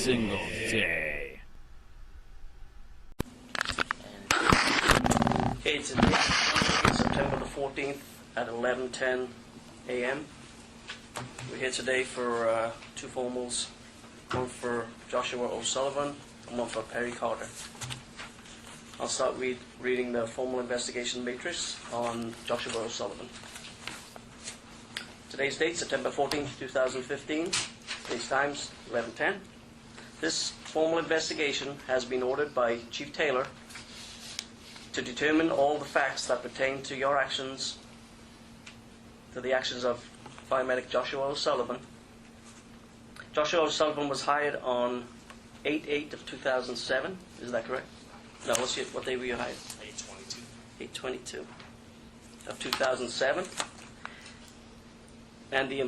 single day. Okay, today is September the 14th at 11:10 a.m. We're here today for two formals, one for Joshua O'Sullivan and one for Perry Carter. I'll start reading the formal investigation matrix on Joshua O'Sullivan. Today's date, September 14th, 2015. Today's times, 11:10. This formal investigation has been ordered by Chief Taylor to determine all the facts that pertain to your actions, to the actions of Fire Medic Joshua O'Sullivan. Joshua O'Sullivan was hired on 8/8 of 2007. Is that correct? No, what day were you hired? 8/22. 8/22 of 2007. And the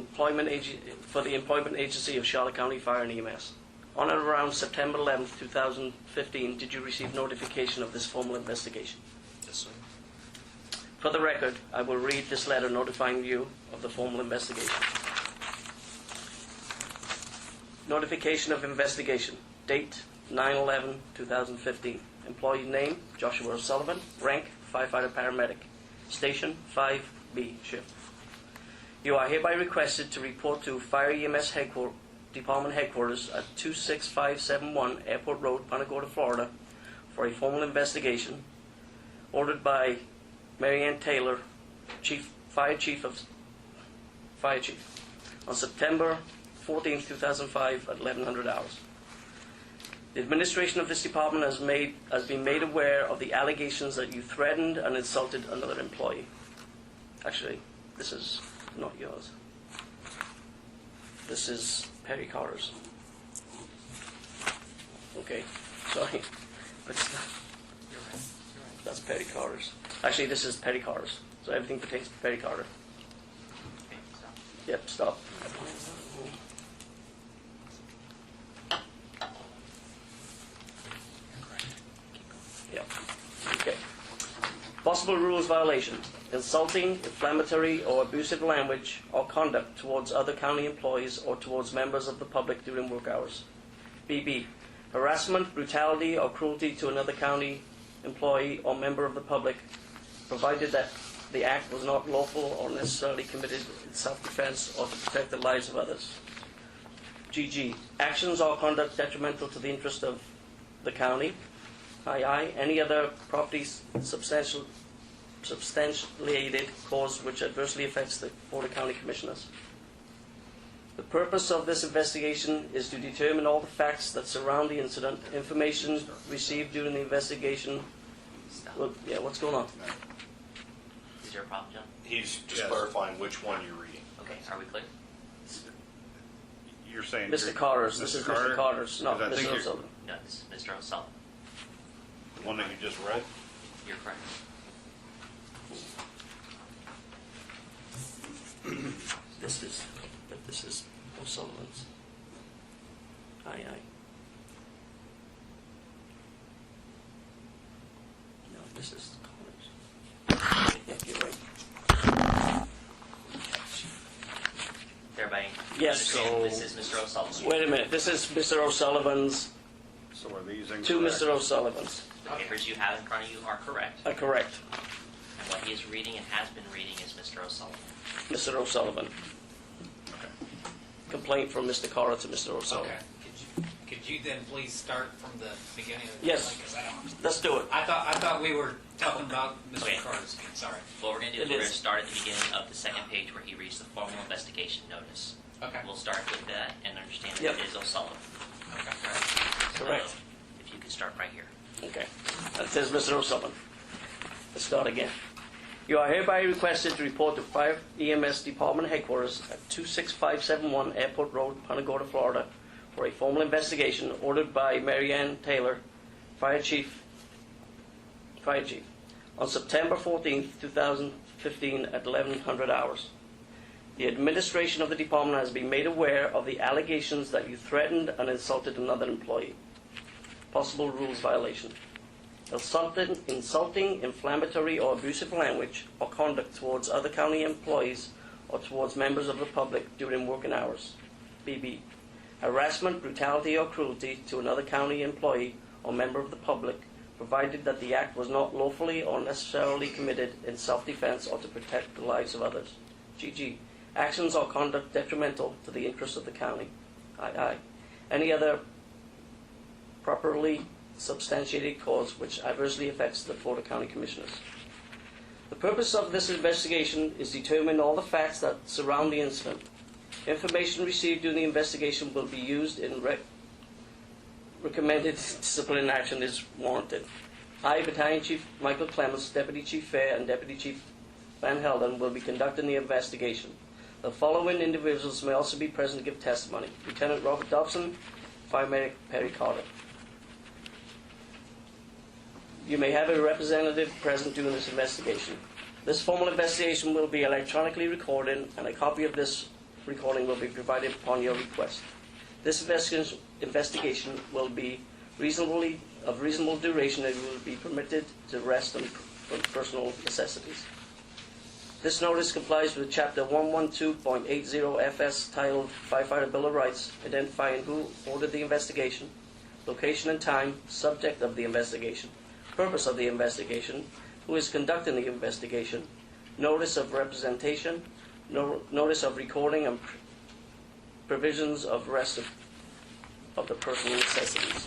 for the employment agency of Charlotte County Fire and EMS. On or around September 11th, 2015, did you receive notification of this formal investigation? Yes, sir. For the record, I will read this letter notifying you of the formal investigation. Notification of investigation. Date 9/11/2015. Employee name, Joshua O'Sullivan. Rank, firefighter paramedic. Station, 5B shift. You are hereby requested to report to Fire EMS Department Headquarters at 26571 Airport Road, Punta Gorda, Florida, for a formal investigation ordered by Mary Ann Taylor, Fire Chief, on September 14, 2005 at 1100 hours. The administration of this department has been made aware of the allegations that you threatened and insulted another employee. Actually, this is not yours. This is Perry Carter's. Okay, sorry. But that's Perry Carter's. Actually, this is Perry Carter's. So everything pertains to Perry Carter. Okay, stop. Yep, stop. Yep. Okay. Possible rules violation. Insulting, inflammatory, or abusive language or conduct towards other county employees or towards members of the public during work hours. BB. Harassment, brutality, or cruelty to another county employee or member of the public, provided that the act was not lawful or necessarily committed in self-defense or to protect the lives of others. GG. Actions or conduct detrimental to the interest of the county. II. Any other properties substantiated cause which adversely affects the Board of County Commissioners. The purpose of this investigation is to determine all the facts that surround the incident, information received during the investigation. Well, yeah, what's going on? Is there a problem, John? He's just clarifying which one you're reading. Okay, are we clear? You're saying Mr. Carter's. This is Mr. Carter's. No, Because I think Mr. you're- O'Sullivan. No, this is Mr. O'Sullivan. the one that you just read? You're correct. This is O'Sullivan's. Aye. No, this is Carter's. Yeah, you're right. Everybody Yes, understand so- this is Mr. O'Sullivan. Wait a minute. This is Mr. O'Sullivan's. So are these incorrect? Two Mr. O'Sullivans. The papers you have in front of you are correct. Correct. And what he is reading and has been reading is Mr. O'Sullivan. Mr. O'Sullivan. Complaint from Mr. Carter to Mr. O'Sullivan. Okay. Could you then please start from the beginning of the Yes. complaint, 'cause I don't- Let's do it. I thought we were talking about Mr. Okay. Carter's case. Sorry. What we're going to do is It we're going is. to start at the beginning of the second page where he reads the formal investigation notice. Okay. We'll start with that and understand that Yep. it is O'Sullivan. Okay. Right? Correct. So, if you could start right here. Okay. That says Mr. O'Sullivan. Let's start again. You are hereby requested to report to Fire EMS Department Headquarters at 26571 Airport Road, Punta Gorda, Florida, for a formal investigation ordered by Mary Ann Taylor, Fire Chief, on September 14th, 2015 at 1100 hours. The administration of the department has been made aware of the allegations that you threatened and insulted another employee. Possible rules violation. Insulting, inflammatory, or abusive language or conduct towards other county employees or towards members of the public during working hours. BB. harassment, brutality, or cruelty to another county employee or member of the public, provided that the act was not lawfully or necessarily committed in self-defense or to protect the lives of others. GG. Actions or conduct detrimental to the interests of the county. II. Any other properly substantiated cause which adversely affects the Florida County Commissioners. The purpose of this investigation is to determine all the facts that surround the incident. Information received during the investigation will be used in recommended disciplinary action is warranted. I, Battalion Chief Michael Clements, Deputy Chief Fair, and Deputy Chief Van Helden will be conducting the investigation. The following individuals may also be present to give testimony: Lieutenant Robert Dobson, Fire Medic Perry Carter. You may have a representative present during this investigation. This formal investigation will be electronically recorded, and a copy of this recording will be provided upon your request. This investigation will be of reasonable duration and will be permitted to rest from personal necessities. This notice complies with Chapter 112.80 FS titled Firefighter Bill of Rights, identifying who ordered the investigation, location and time, subject of the investigation, purpose of the investigation, who is conducting the investigation, notice of representation, notice of recording, and provisions of rest of the personal necessities.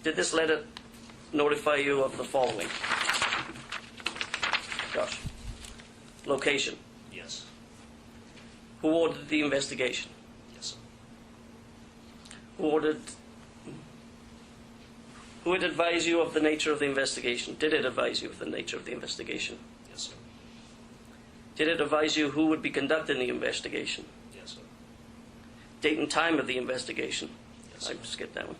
Did this letter notify you of the following? Josh. Location. Yes. Who ordered the investigation? Yes, sir. Who had advised you of the nature of the investigation? Did it advise you of the nature of the investigation? Yes, sir. Did it advise you who would be conducting the investigation? Yes, sir. Date and time of the investigation? Yes, sir. I skipped that one.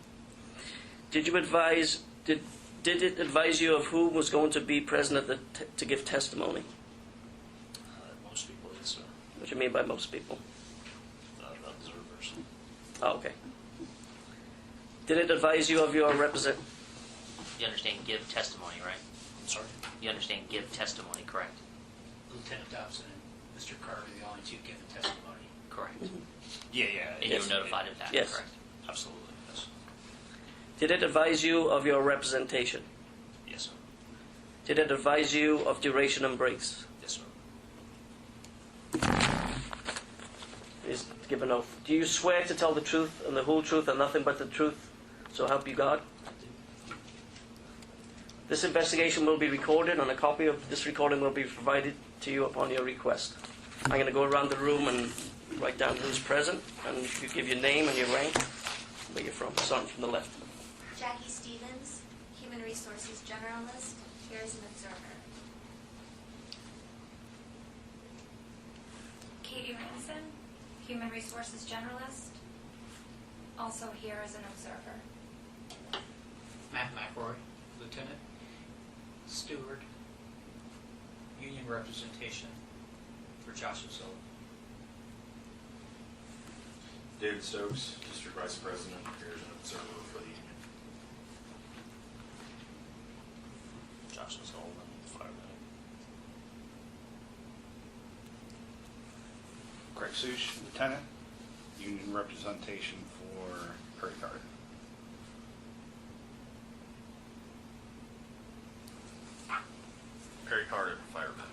Did it advise you of who was going to be present at to give testimony? Most people, yes, sir. What do you mean by most people? Observers. Oh, okay. Did it advise you of your You understand give testimony, right? I'm sorry? You understand give testimony, correct? Lieutenant Dobson and Mr. Carter are the only two giving testimony. Correct. Yeah. And Yes. you were notified of that, Yes. correct? Absolutely, yes. Did it advise you of your representation? Yes, sir. Did it advise you of duration and breaks? Yes, sir. Is give an oath. Do you swear to tell the truth and the whole truth and nothing but the truth, so help you God? This investigation will be recorded, and a copy of this recording will be provided to you upon your request. I'm going to go around the room and write down who's present, and you give your name and your rank, where you're from, starting from the left. Jackie Stevens, Human Resources Generalist, here as an observer. Katie Ranson, Human Resources Generalist, also here as an observer. Matt McRoy, Lieutenant. Stewart, Union Representation for Joshua Sullivan. David Stokes, District Vice President, here as an observer for the union. Joshua Sullivan, fire medic. Craig Sush, Lieutenant, Union Representation for Perry Carter. Perry Carter, fire medic.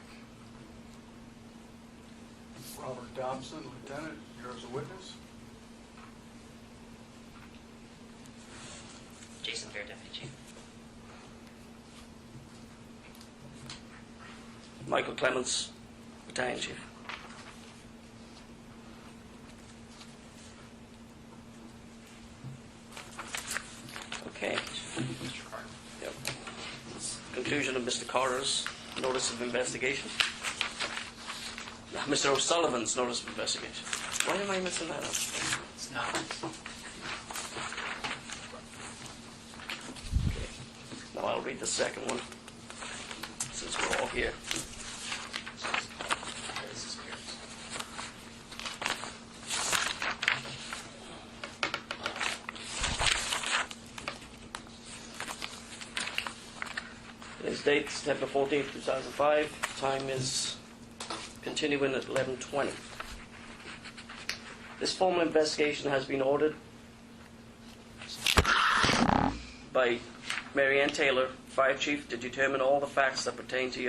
Robert Dobson, Lieutenant, here as a witness. Jason Fair, Deputy Chief. Michael Clements, Battalion Chief. Okay. Mr. Carter. Yep. Conclusion of Mr. Carter's notice of investigation. Mr. O'Sullivan's notice of investigation. Why am I missing that up? It's not. Okay. Now I'll read the second one, since we're all here. This is Pierce. Today's date, September 14th, 2005. Time is continuing at 11:20. This formal investigation has been ordered by Mary Ann Taylor, Fire Chief, to determine all the facts that pertain to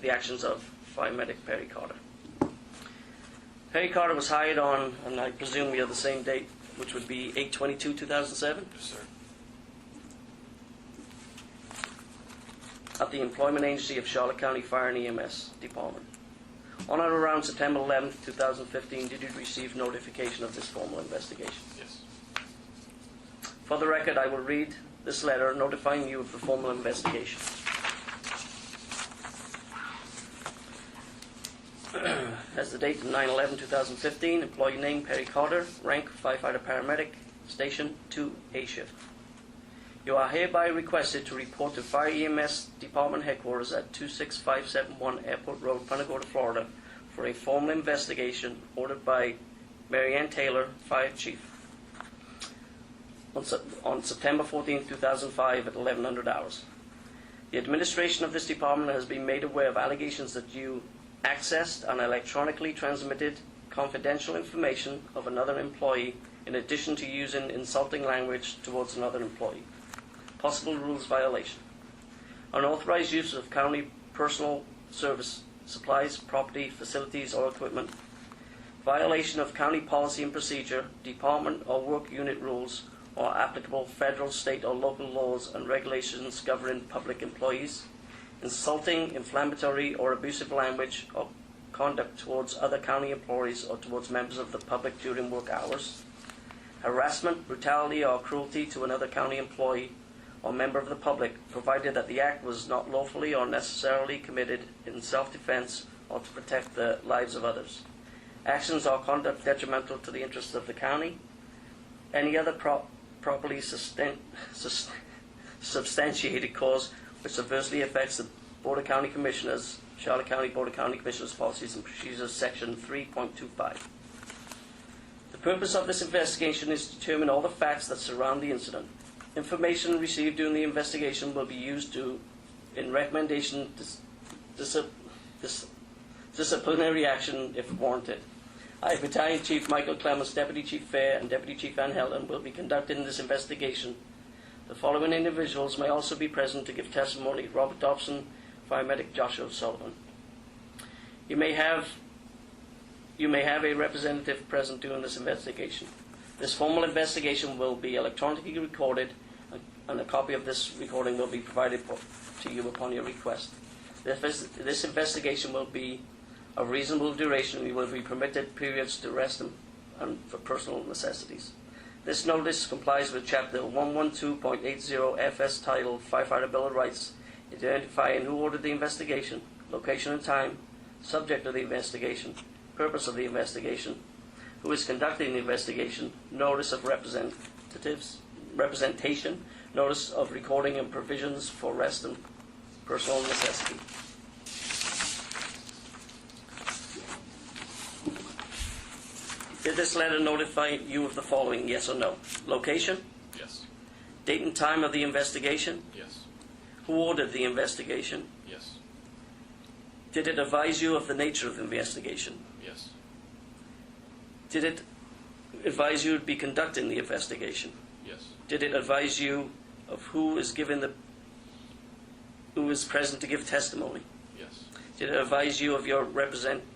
the actions of Fire Medic Perry Carter. Perry Carter was hired on, and I presume we have the same date, which would be 8/22/2007, Yes, sir. at the Employment Agency of Charlotte County Fire and EMS Department. On or around September 11th, 2015, did you receive notification of this formal investigation? Yes. For the record, I will read this letter notifying you of the formal investigation. Has the date of 9/11/2015, employee name Perry Carter, rank firefighter paramedic, station 2A shift. You are hereby requested to report to Fire EMS Department Headquarters at 26571 Airport Road, Punta Gorda, Florida, for a formal investigation ordered by Mary Ann Taylor, Fire Chief, on September 14, 2005 at 1100 hours. The administration of this department has been made aware of allegations that you accessed and electronically transmitted confidential information of another employee in addition to using insulting language towards another employee. Possible rules violation. Unauthorized use of county personal service supplies, property, facilities, or equipment. Violation of county policy and procedure, department or work unit rules, or applicable federal, state, or local laws and regulations governing public employees. Insulting, inflammatory, or abusive language or conduct towards other county employees or towards members of the public during work hours. Harassment, brutality, or cruelty to another county employee or member of the public, provided that the act was not lawfully or necessarily committed in self-defense or to protect the lives of others. Actions or conduct detrimental to the interests of the county. Any other properly substantiated cause which adversely affects the Board of County Commissioners, Charlotte County Board of County Commissioners Policies and Procedures, Section 3.25. The purpose of this investigation is to determine all the facts that surround the incident. Information received during the investigation will be used in recommendation disciplinary action if warranted. I, Battalion Chief Michael Clemens, Deputy Chief Fair, and Deputy Chief Van Helen will be conducting this investigation. The following individuals may also be present to give testimony: Robert Dobson, Fire Medic Joshua Sullivan. You may have a representative present during this investigation. This formal investigation will be electronically recorded, and a copy of this recording will be provided to you upon your request. This investigation will be of reasonable duration. You will be permitted periods to rest and for personal necessities. This notice complies with Chapter 112.80 FS titled Firefighter Bill of Rights, identifying who ordered the investigation, location and time, subject of the investigation, purpose of the investigation, who is conducting the investigation, notice of representation, notice of recording and provisions for rest and personal necessity. Did this letter notify you of the following, yes or no? Location, Yes. date and time of the investigation, Yes. who ordered the investigation, Yes. did it advise you of the nature of the investigation, Yes. did it advise you to be conducting the investigation, Yes. did it advise you of who is present to give testimony, Yes. did it advise you of your representation,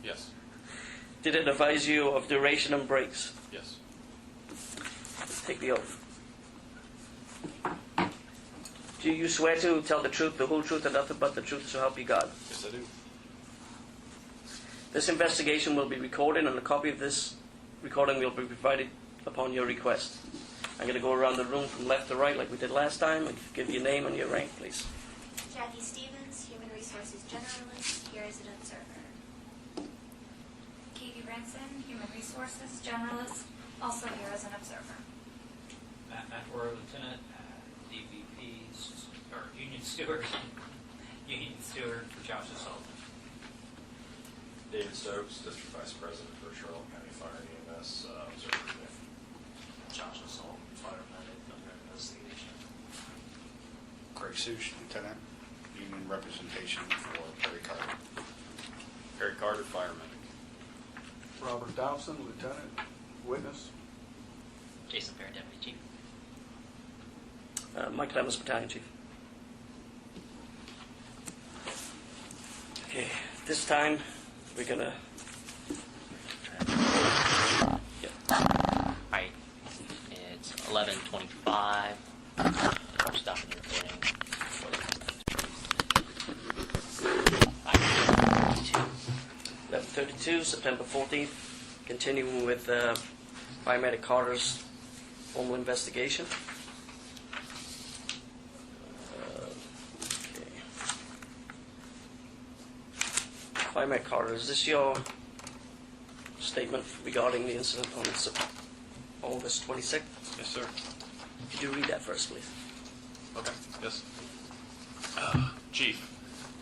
Yes. did it advise you of duration and breaks? Yes. Take the oath. Do you swear to tell the truth, the whole truth, and nothing but the truth, so help you God? Yes, I do. This investigation will be recorded, and a copy of this recording will be provided upon your request. I'm going to go around the room from left to right like we did last time, and give your name and your rank, please. Jackie Stevens, Human Resources Generalist, here as an observer. Katie Ranson, Human Resources Generalist, also here as an observer. Matt McElroy, Lieutenant, DVP, or Union Steward, Union Steward for Joshua Sullivan. David Stokes, District Vice President for Charlotte County Fire and EMS Observer. Joshua Sullivan, Fire Medic, under investigation. Eric Such, Lieutenant, union representation for Perry Carter. Perry Carter, fire medic. Robert Dobson, Lieutenant, witness. Jason Fair, Deputy Chief. Mike Lemmons, Battalion Chief. Okay, this time we're gonna. Alright, it's 11:25. We're stopping the recording. 11:32, September 14th. Continuing with paramedic Carter's formal investigation. Okay. Paramedic Carter, is this your statement regarding the incident on August 26th? Yes, sir. Could you read that first, please? Okay, yes. Chief,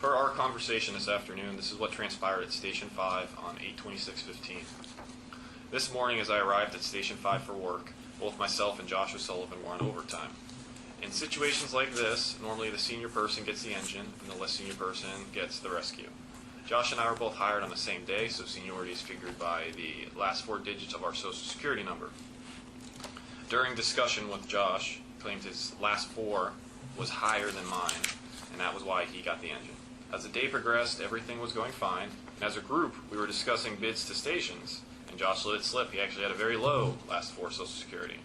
per our conversation this afternoon, this is what transpired at Station 5 on 8/26/15. This morning as I arrived at Station 5 for work, both myself and Josh O'Sullivan were on overtime. In situations like this, normally the senior person gets the engine and the less senior person gets the rescue. Josh and I were both hired on the same day, so seniority is figured by the last 4 digits of our social security number. During discussion with Josh, he claimed his last 4 was higher than mine, and that was why he got the engine. As the day progressed, everything was going fine, and as a group, we were discussing bids to stations, and Josh let it slip. He actually had a very low last 4 social security.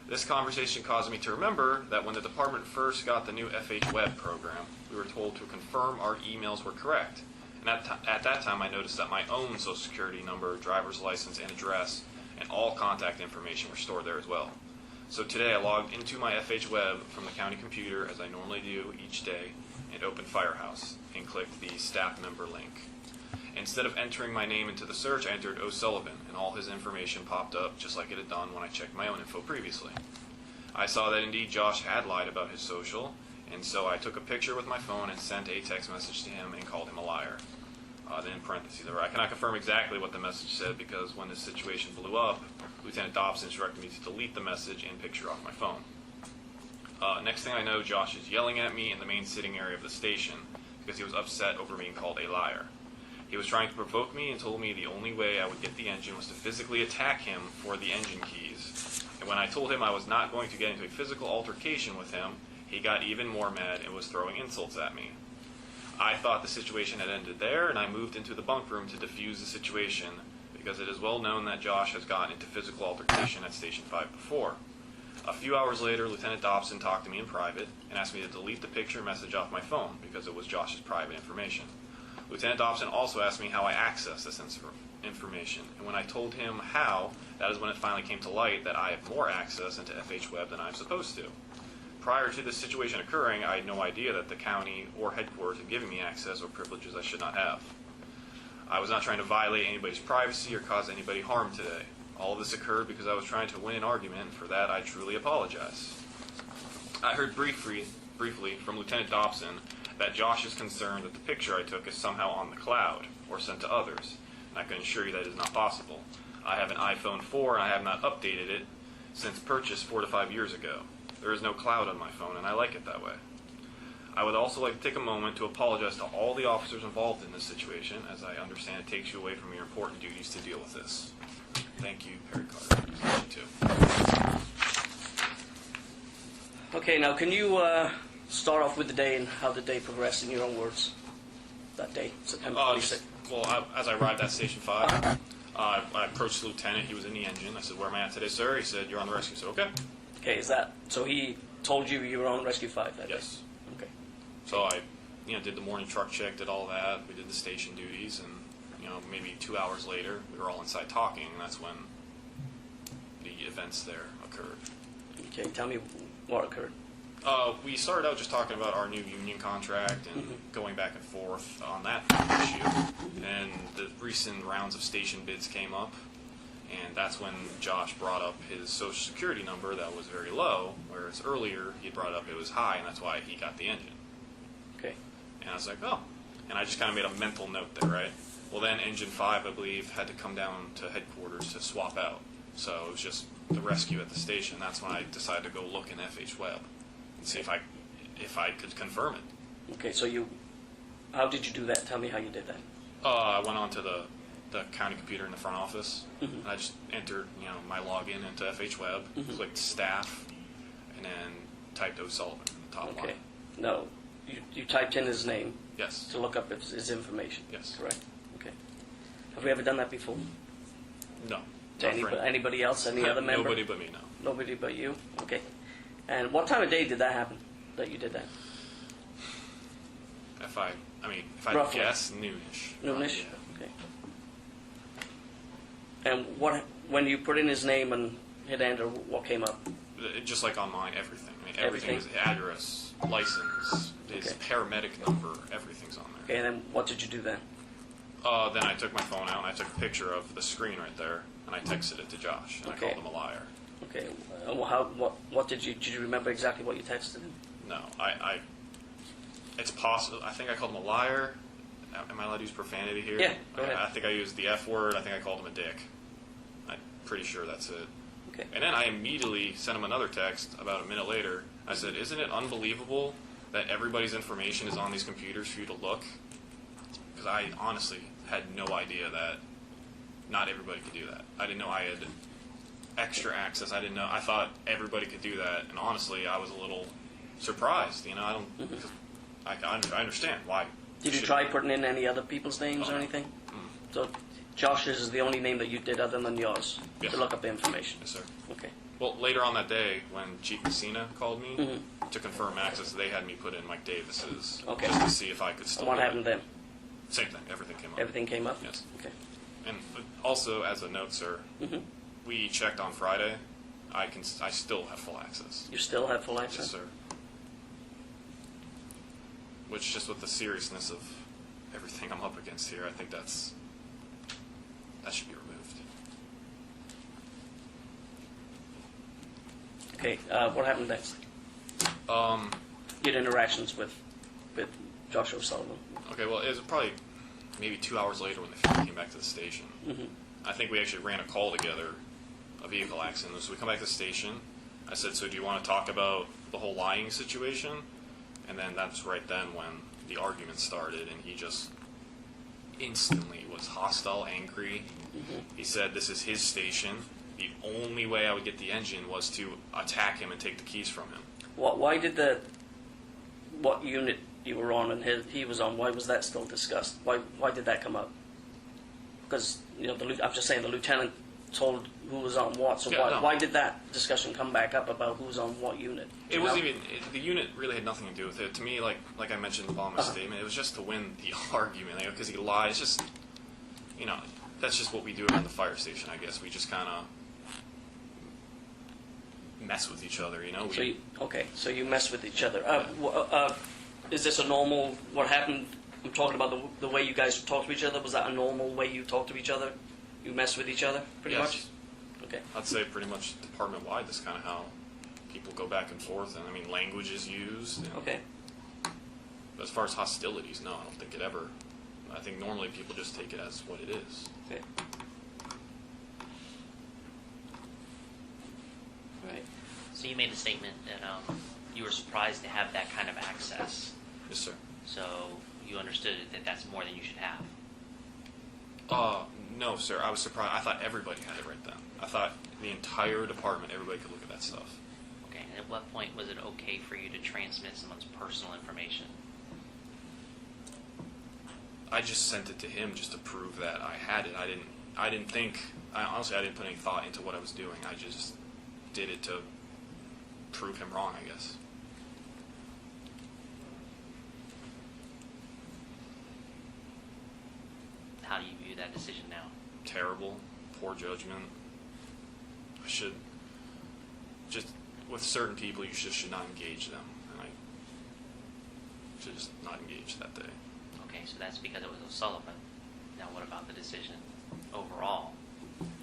This conversation caused me to remember that when the department first got the new FH Web program, we were told to confirm our emails were correct. And at that time, I noticed that my own social security number, driver's license, and address, and all contact information were stored there as well. So today I logged into my FH Web from the county computer, as I normally do each day, and opened Firehouse, and clicked the staff member link. Instead of entering my name into the search, I entered O'Sullivan, and all his information popped up just like it had done when I checked my own info previously. I saw that indeed Josh had lied about his social, and so I took a picture with my phone and sent a text message to him and called him a liar. Then in parentheses, I cannot confirm exactly what the message said because when this situation blew up, Lieutenant Dobson instructed me to delete the message and picture off my phone. Next thing I know, Josh is yelling at me in the main sitting area of the station because he was upset over being called a liar. He was trying to provoke me and told me the only way I would get the engine was to physically attack him for the engine keys. And when I told him I was not going to get into a physical altercation with him, he got even more mad and was throwing insults at me. I thought the situation had ended there, and I moved into the bunk room to defuse the situation because it is well known that Josh has gotten into physical altercation at Station 5 before. A few hours later, Lieutenant Dobson talked to me in private and asked me to delete the picture message off my phone because it was Josh's private information. Lieutenant Dobson also asked me how I accessed this information, and when I told him how, that is when it finally came to light that I have more access into FH Web than I'm supposed to. Prior to this situation occurring, I had no idea that the county or headquarters had given me access or privileges I should not have. I was not trying to violate anybody's privacy or cause anybody harm today. All of this occurred because I was trying to win an argument, and for that I truly apologize. I heard briefly from Lieutenant Dobson that Josh is concerned that the picture I took is somehow on the cloud or sent to others, and I can assure you that is not possible. I have an iPhone 4 and I have not updated it since purchase 4 to 5 years ago. There is no cloud on my phone, and I like it that way. I would also like to take a moment to apologize to all the officers involved in this situation, as I understand it takes you away from your important duties to deal with this. Thank you, Perry Carter. You too. Okay, now can you start off with the day and how the day progressed in your own words? That day, September 26th. As I arrived at Station 5, I approached the lieutenant. He was in the engine. I said, "Where am I at today, sir?" He said, "You're on the rescue." I said, "Okay." Okay, is that so? He told you you were on Rescue 5 that day? Yes. Okay. So I, did the morning truck check, did all that. We did the station duties, and maybe 2 hours later, we were all inside talking, and that's when the events there occurred. Okay, tell me what occurred. We started out just talking about our new union contract and going back and forth on that issue. And the recent rounds of station bids came up, and that's when Josh brought up his social security number that was very low, whereas earlier he brought up it was high, and that's why he got the engine. Okay. And I was like, oh. And I just kind of made a mental note there, right? Well, then Engine 5, I believe, had to come down to headquarters to swap out. So it was just the rescue at the station. That's when I decided to go look in FH Web and see if I if I could confirm it. Okay, so how did you do that? Tell me how you did that. I went on to the county computer in the front office, Mhm. and I just entered, my login into FHWeb, Mhm. clicked staff, and then typed O'Sullivan in the top Okay. line. No, you typed in his name Yes. to look up his information. Yes. Correct. Okay. Have we ever done that before? No. To Not for anybody else? Any other member? Nobody but me, no. Nobody but you? Okay. And what time of day did that happen, that you did that? If I Roughly. guess, noonish. Noonish? Yeah. Okay. And when you put in his name and hit enter, what came up? Just like on mine, everything. I mean, everything is Everything? address, license, his Okay. paramedic number, everything's on there. Okay, and then what did you do then? Then I took my phone out and I took a picture of the screen right there, and I texted it to Josh, and Okay. I called him a liar. Okay, what did you remember exactly what you texted him? No, it's possible. I think I called him a liar. Am I allowed to use profanity here? Yeah, go ahead. I think I used the F word. I think I called him a dick. I'm pretty sure that's it. Okay. And then I immediately sent him another text about a minute later. I said, "Isn't it unbelievable that everybody's information is on these computers for you to look?" Because I honestly had no idea that not everybody could do that. I didn't know I had extra access. I didn't know. I thought everybody could do that, and honestly, I was a little surprised. I don't. Mhm. Because I understand why. Did you try putting in any other people's names or no. anything? Mm. So Josh's is the only name that you did other than yours Yes. to look up the information. Yes, sir. Okay. Well, later on that day, when Chief Messina called me Mhm. to confirm access, they had me put in Mike Davis's Okay. just to see if I could still. And what do it. happened then? Same thing. Everything came up. Everything came up? Yes. Okay. And also, as a note, sir, hmm we checked on Friday. I still have full access. You still have full access? Yes, sir. Which, just with the seriousness of everything I'm up against here, I think that should be removed. Okay, what happened next? Um, You had interactions with Joshua Sullivan. okay, well, it was probably maybe 2 hours later when they finally came back to the station. hmm I think we actually ran a call together, a vehicle accident. So we come back to the station. I said, "So do you want to talk about the whole lying situation?" And then that's right then when the argument started, and he just instantly was hostile, angry. He said, "This is his station. The only way I would get the engine was to attack him and take the keys from him." Why did what unit you were on and he was on, why was that still discussed? Why did that come up? Because, I'm just saying the lieutenant told who was on what, so Yeah, no. why did that discussion come back up about who's on what unit? Do It you wasn't know? even the unit really had nothing to do with it. To me, like I mentioned in the bottom of my statement, it was just to win the argument because he lied. It's just that's just what we do around the fire station. I guess we just kind of mess with each other. So you mess with each other. Is this a normal, what happened, I'm talking about the way you guys talk to each other, was that a normal way you talk to each other? You mess with each other, pretty Yes. much? Okay. I'd say pretty much department-wide, that's kind of how people go back and forth. And I mean, language is used. And Okay. as far as hostilities, no, I don't think it ever. I think normally people just take it as what it is. Okay. Right. So you made the statement that you were surprised to have that kind of access. Yes, sir. So you understood that that's more than you should have. No, sir. I was surprised. I thought everybody had it right then. I thought the entire department, everybody could look at that stuff. Okay, and at what point was it okay for you to transmit someone's personal information? I just sent it to him just to prove that I had it. I didn't think. Honestly, I didn't put any thought into what I was doing. I just did it to prove him wrong, I guess. How do you view that decision now? Terrible, poor judgment. I should just with certain people, you just should not engage them, and I should just not engage that day. Okay, so that's because it was O'Sullivan. Now what about the decision overall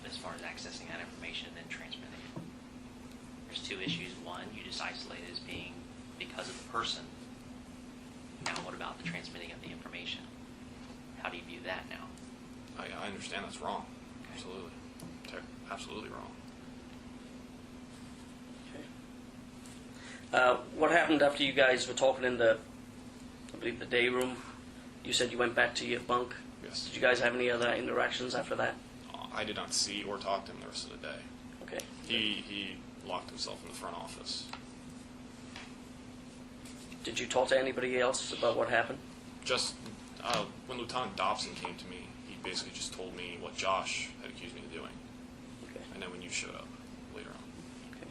as far as accessing that information and then transmitting it? There's two issues. One, you just isolate it as being because of the person. Now what about the transmitting of the information? How do you view that now? I understand that's wrong. Okay. Absolutely. Absolutely wrong. What happened after you guys were talking in the, I believe, the day room? You said you went back to your bunk. Yes. Did you guys have any other interactions after that? I did not see or talk to him the rest of the day. Okay. He locked himself in the front office. Did you talk to anybody else about what happened? Just when Lieutenant Dobson came to me, he basically just told me what Josh had accused me of doing. Okay. And then when you showed up later on. Okay.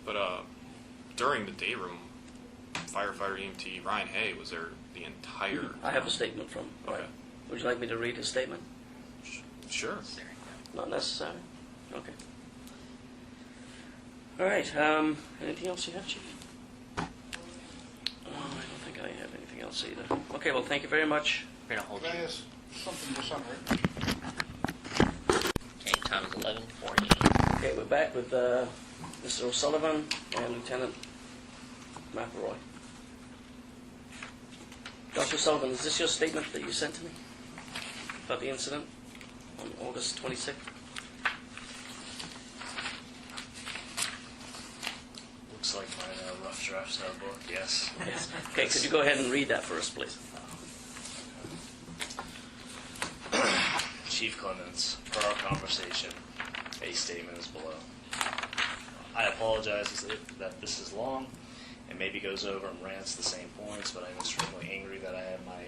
But during the day room, firefighter EMT Ryan Hay was there the entire I have a statement from. Okay. Would you like me to read his statement? Sure. Not necessary. Okay. All right. Anything else you have, Chief? I don't think I have anything else either. Okay. Well, thank you very much. We're going to hold Can I you. ask something to summary? Okay, time is 11:40. Okay, we're back with Mr. O'Sullivan and Lieutenant McElroy. Dr. Sullivan, is this your statement that you sent to me about the incident on August 26th? Looks like my rough draft notebook, yes. Yes. Okay, could you go ahead and read that for us, please? Chief Clements, per our conversation, a statement is below. I apologize that this is long and maybe goes over and rants the same points, but I'm extremely angry that I had my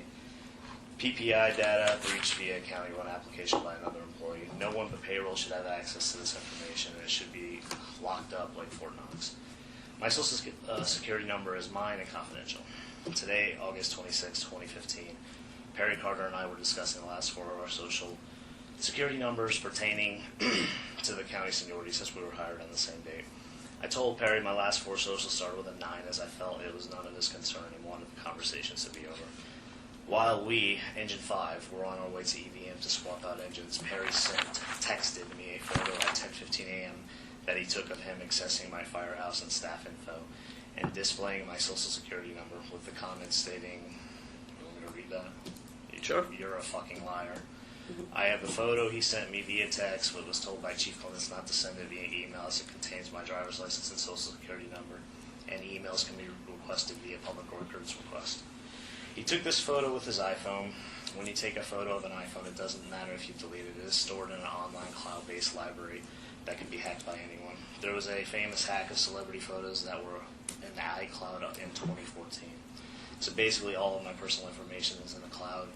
PPI data breached via a county-run application by another employee. No one but payroll should have access to this information, and it should be locked up like Fort Knox. My social security number is mine and confidential. Today, August 26, 2015, Perry Carter and I were discussing the last four of our social security numbers pertaining to the county seniority since we were hired on the same date. I told Perry my last four socials started with a 9 as I felt it was none of his concern and wanted the conversations to be over. While we, Engine 5, were on our way to EVM to swap out engines, Perry texted me a photo at 10:15 a.m. that he took of him accessing my firehouse and staff info and displaying my social security number with the comment stating, you want me to read that? Sure. You're a fucking liar. I have the photo he sent me via text, but was told by Chief Clements not to send it via email as it contains my driver's license and social security number, and emails can be requested via public records request. He took this photo with his iPhone. When you take a photo of an iPhone, it doesn't matter if you delete it. It is stored in an online cloud-based library that can be hacked by anyone. There was a famous hack of celebrity photos that were in the iCloud in 2014. So basically all of my personal information is in the cloud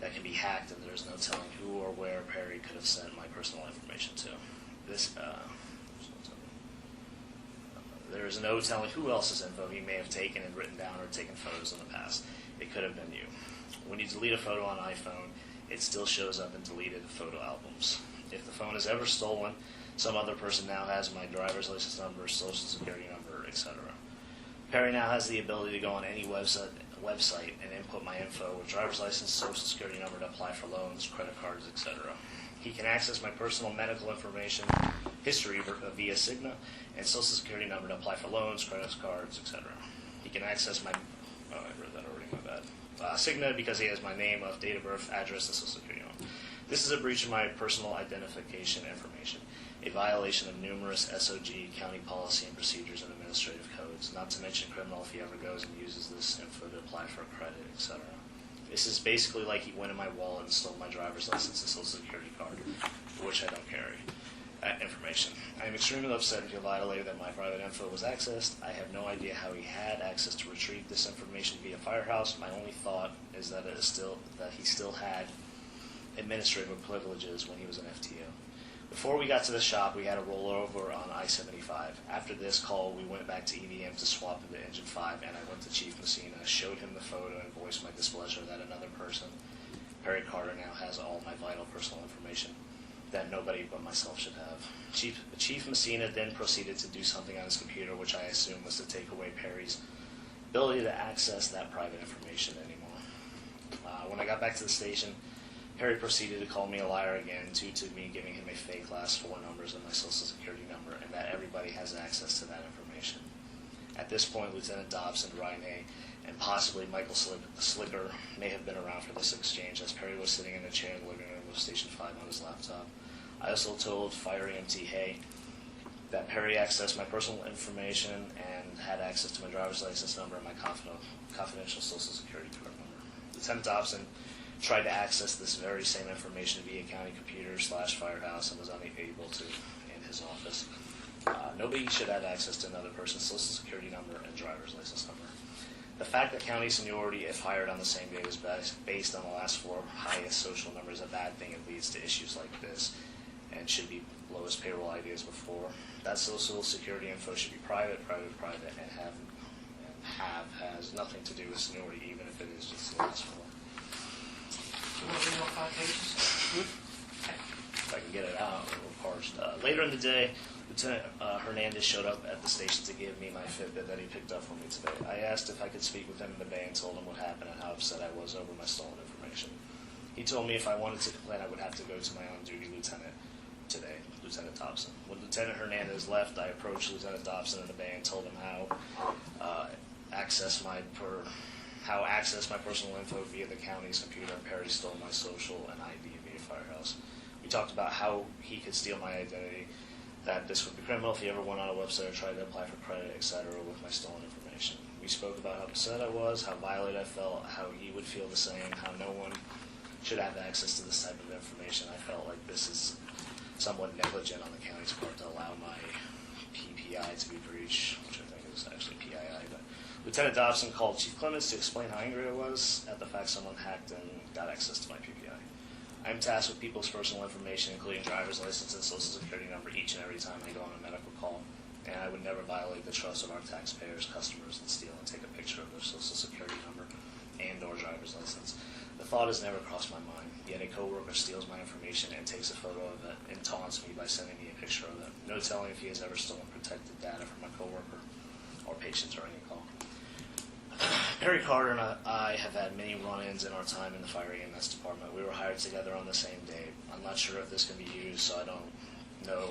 that can be hacked, and there's no telling who or where Perry could have sent my personal information to. There is no telling who else's info he may have taken and written down or taken photos in the past. It could have been you. When you delete a photo on iPhone, it still shows up in deleted photo albums. If the phone is ever stolen, some other person now has my driver's license number, social security number, etc. Perry now has the ability to go on any website and input my info with driver's license, social security number to apply for loans, credit cards, etc. He can access my personal medical information history via Cigna and social security number to apply for loans, credit cards, etc. He can access my, I read that already, my bad. Cigna because he has my name of date of birth, address, and social security number. This is a breach of my personal identification information, a violation of numerous SOG, county policy and procedures, and administrative codes, not to mention criminal if he ever goes and uses this info to apply for credit, etc. This is basically like he went in my wallet and stole my driver's license and social security card, for which I don't carry information. I am extremely upset and feel violated that my private info was accessed. I have no idea how he had access to retrieve this information via Firehouse. My only thought is that he still had administrative privileges when he was an FTO. Before we got to the shop, we had a rollover on I-75. After this call, we went back to EVM to swap into Engine 5, and I went to Chief Messina, showed him the photo, and voiced my displeasure that another person, Perry Carter, now has all my vital personal information that nobody but myself should have. Chief Messina then proceeded to do something on his computer, which I assume was to take away Perry's ability to access that private information anymore. When I got back to the station, Perry proceeded to call me a liar again due to me giving him a fake last four numbers of my social security number, and that everybody has access to that information. At this point, Lieutenant Dobson, Ryan A., and possibly Michael Slicker may have been around for this exchange, as Perry was sitting in a chair in the living room of Station 5 on his laptop. I also told Fire EMT Hay that Perry accessed my personal information and had access to my driver's license number and my confidential social security card number. Lieutenant Dobson tried to access this very same information via county computer / firehouse and was unable to in his office. Nobody should have access to another person's social security number and driver's license number. The fact that county seniority, if hired on the same day, is based on the last 4 highest social numbers is a bad thing. It leads to issues like this and should be lowest payroll ID as before. That social security info should be private, and has nothing to do with seniority, even if it is just the last 4. You want to read all 5 pages? If I can get it out, a little parched. Later in the day, Lieutenant Hernandez showed up at the station to give me my Fitbit that he picked up for me today. I asked if I could speak with him in the bay and told him what happened and how upset I was over my stolen information. He told me if I wanted to complain, I would have to go to my on-duty lieutenant today, Lieutenant Dobson. When Lieutenant Hernandez left, I approached Lieutenant Dobson in the bay and told him how access my personal info via the county's computer, and Perry stole my social and ID via Firehouse. We talked about how he could steal my identity, that this would be criminal if he ever went on a website or tried to apply for credit, etc. with my stolen information. We spoke about how upset I was, how violated I felt, how he would feel the same, how no one should have access to this type of information. I felt like this is somewhat negligent on the county's part to allow my PPI to be breached, which I think is actually PII. But Lieutenant Dobson called Chief Clemens to explain how angry I was at the fact someone hacked and got access to my PPI. I'm tasked with people's personal information, including driver's license and social security number, each and every time I go on a medical call, and I would never violate the trust of our taxpayers, customers, and steal and take a picture of their social security number and or driver's license. The thought has never crossed my mind, yet a coworker steals my information and takes a photo of it and taunts me by sending me a picture of it. No telling if he has ever stolen protected data from my coworker or patients during a call. Perry Carter and I have had many run-ins in our time in the fire EMS department. We were hired together on the same day. I'm not sure if this can be used, so I don't know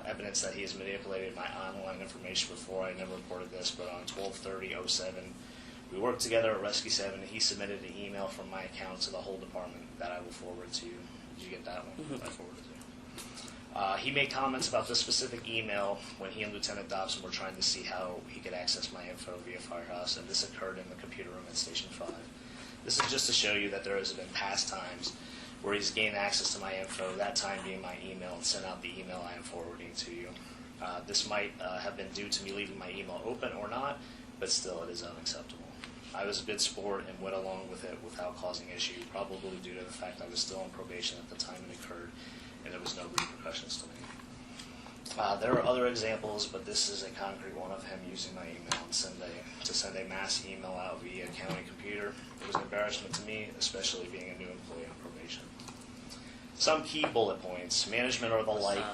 evidence that he has manipulated my online information before. I never reported this, but on 12/30/07, we worked together at Rescue 7, and he submitted an email from my account to the whole department that I will forward to you. Did you get that one? I forwarded it to you. He made comments about this specific email when he and Lieutenant Dobson were trying to see how he could access my info via Firehouse, and this occurred in the computer room at Station 5. This is just to show you that there has been past times where he's gained access to my info, that time being my email, and sent out the email I am forwarding to you. This might have been due to me leaving my email open or not, but still it is unacceptable. I was a good sport and went along with it without causing issue, probably due to the fact I was still on probation at the time it occurred, and there was no repercussions to me. There are other examples, but this is a concrete one of him using my email and to send a mass email out via county computer. It was an embarrassment to me, especially being a new employee on probation. Some key bullet points. Management or the like.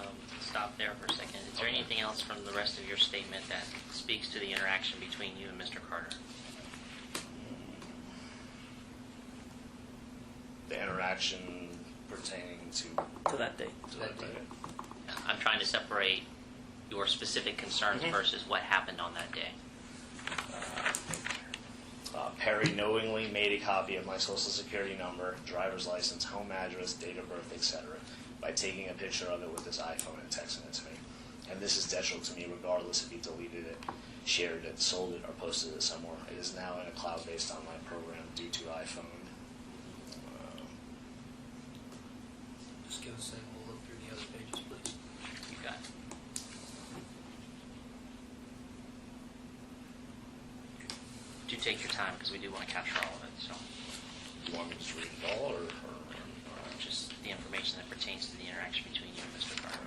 Stop there for a second. Is there anything else from the rest of your statement that speaks to the interaction between you and Mr. Carter? The interaction pertaining to that date. that day. I'm trying to separate your specific concerns versus what happened on that day. Perry knowingly made a copy of my social security number, driver's license, home address, date of birth, etc., by taking a picture of it with his iPhone and texting it to me. And this is detrimental to me regardless if he deleted it, shared it, sold it, or posted it somewhere. It is now in a cloud-based online program due to iPhone. Just give us a second, we'll look through the other pages, please. You got it. Do take your time because we do want to capture all of it. So, You want me to just read it all, or just the information that pertains to the interaction between you and Mr. Carter.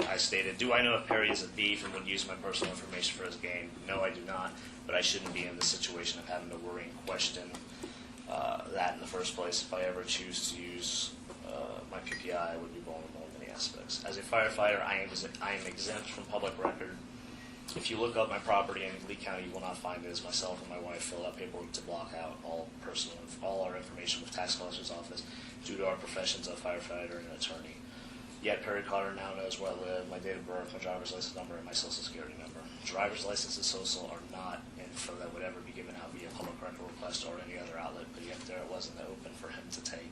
I stated, do I know if Perry is a thief and would use my personal information for his gain? No, I do not, but I shouldn't be in the situation of having to worry and question that in the first place. If I ever choose to use my PPI, I would be vulnerable in many aspects. As a firefighter, I am exempt from public record. If you look up my property in Lee County, you will not find it, as myself and my wife filled out paperwork to block out all our information with tax collector's office due to our professions of firefighter and attorney. Yet Perry Carter now knows where I live, my date of birth, my driver's license number, and my social security number. Driver's license and social are not info that would ever be given out via public record request or any other outlet, but yet there it was in the open for him to take.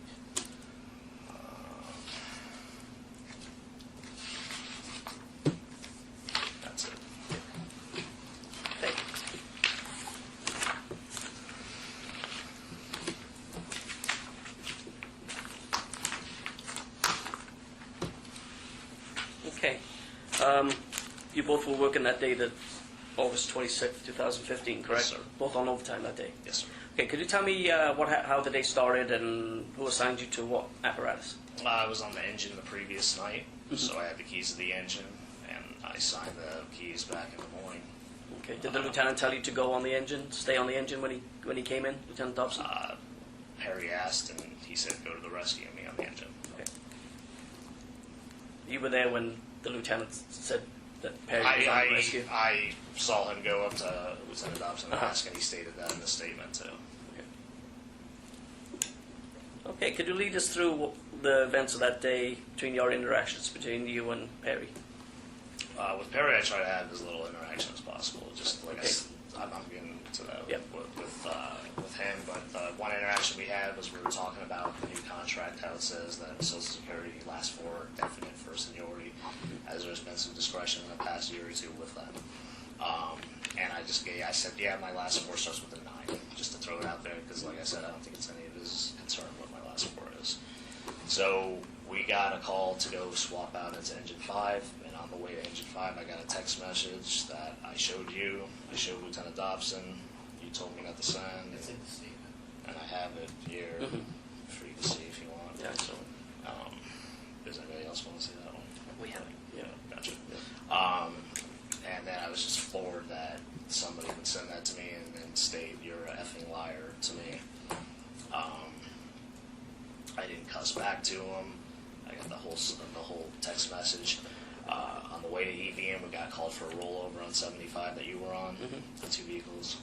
You both were working that day, the August 26th, 2015, correct? Yes, sir. Both on overtime that day. Yes, sir. Okay, could you tell me how the day started and who assigned you to what apparatus? I was on the engine the previous night, so I had the keys to the engine, and I signed the keys back in the morning. Okay, did the lieutenant tell you to go on the engine, stay on the engine when he came in, Lieutenant Dobson? Harry asked, and he said, go to the rescue of me on the engine. Okay. You were there when the lieutenant said that Perry was on the rescue? I saw him go up to Lieutenant Dobson and Uh-huh. ask, and he stated that in the statement, too. Okay, could you lead us through the events of that day, between your interactions between you and Perry? With Perry, I try to have as little interaction as possible. Just like Okay. I'm getting to that Yep. with him. But one interaction we had was we were talking about the new contract, how it says that Social Security lasts for definite for seniority, as there's been some discretion in the past year or two with that. And I said, yeah, my last four starts with a 9, just to throw it out there, because like I said, I don't think it's any of his concern what my last four is. So we got a call to go swap out into engine 5, and on the way to engine 5, I got a text message that I showed you, I showed Lieutenant Dobson, you told me not to send, It's in the statement. and I have it here Mhm. for you to see if you want. Yeah, I saw it. Does anybody else want to see that one? We haven't. Yeah, gotcha. And then I was just floored that somebody would send that to me and state, you're a effing liar to me. I didn't cuss back to him. I got the whole text message. On the way to EVM, we got called for a rollover on 75 that you were on, the two vehicles.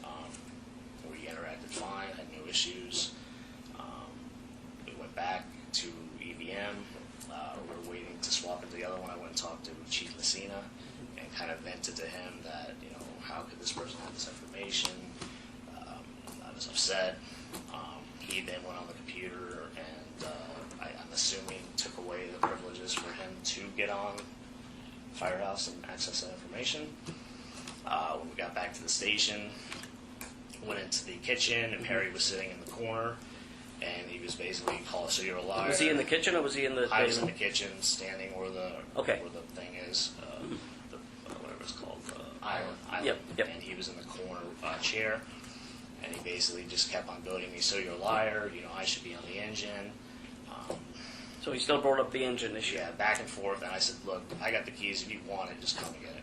We interacted fine, had no issues. We went back to EVM. We were waiting to swap into the other one. I went and talked to Chief Messina and kind of vented to him that, how could this person have this information? I was upset. He then went on the computer and I'm assuming took away the privileges for him to get on Firehouse and access that information. When we got back to the station, went into the kitchen and Perry was sitting in the corner and he was basically calling, so you're a liar. Was he in the kitchen or was he in the... I was in the kitchen, standing where the Okay. where the thing is, whatever it's called, the island. Yep. And he was in the corner chair, and he basically just kept on goading me. So you're a liar. I should be on the engine. So he still brought up the engine issue? Yeah, back and forth. And I said, look, I got the keys. If you want it, just come and get it.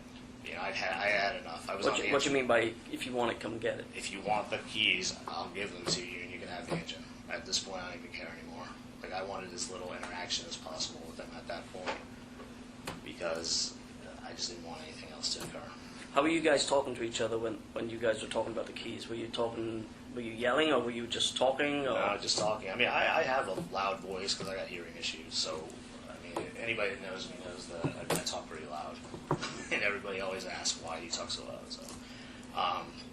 I had enough. I was on the engine. What do you mean by if you want it, come get it? If you want the keys, I'll give them to you, and you can have the engine. At this point, I don't even care anymore. Like, I wanted as little interaction as possible with them at that point because I just didn't want anything else to occur. How were you guys talking to each other when you guys were talking about the keys? Were you yelling or were you just talking? Or? Just talking. I mean, I have a loud voice because I got hearing issues. So, I mean, anybody that knows me knows that I talk pretty loud. And everybody always asks, why do you talk so loud? So,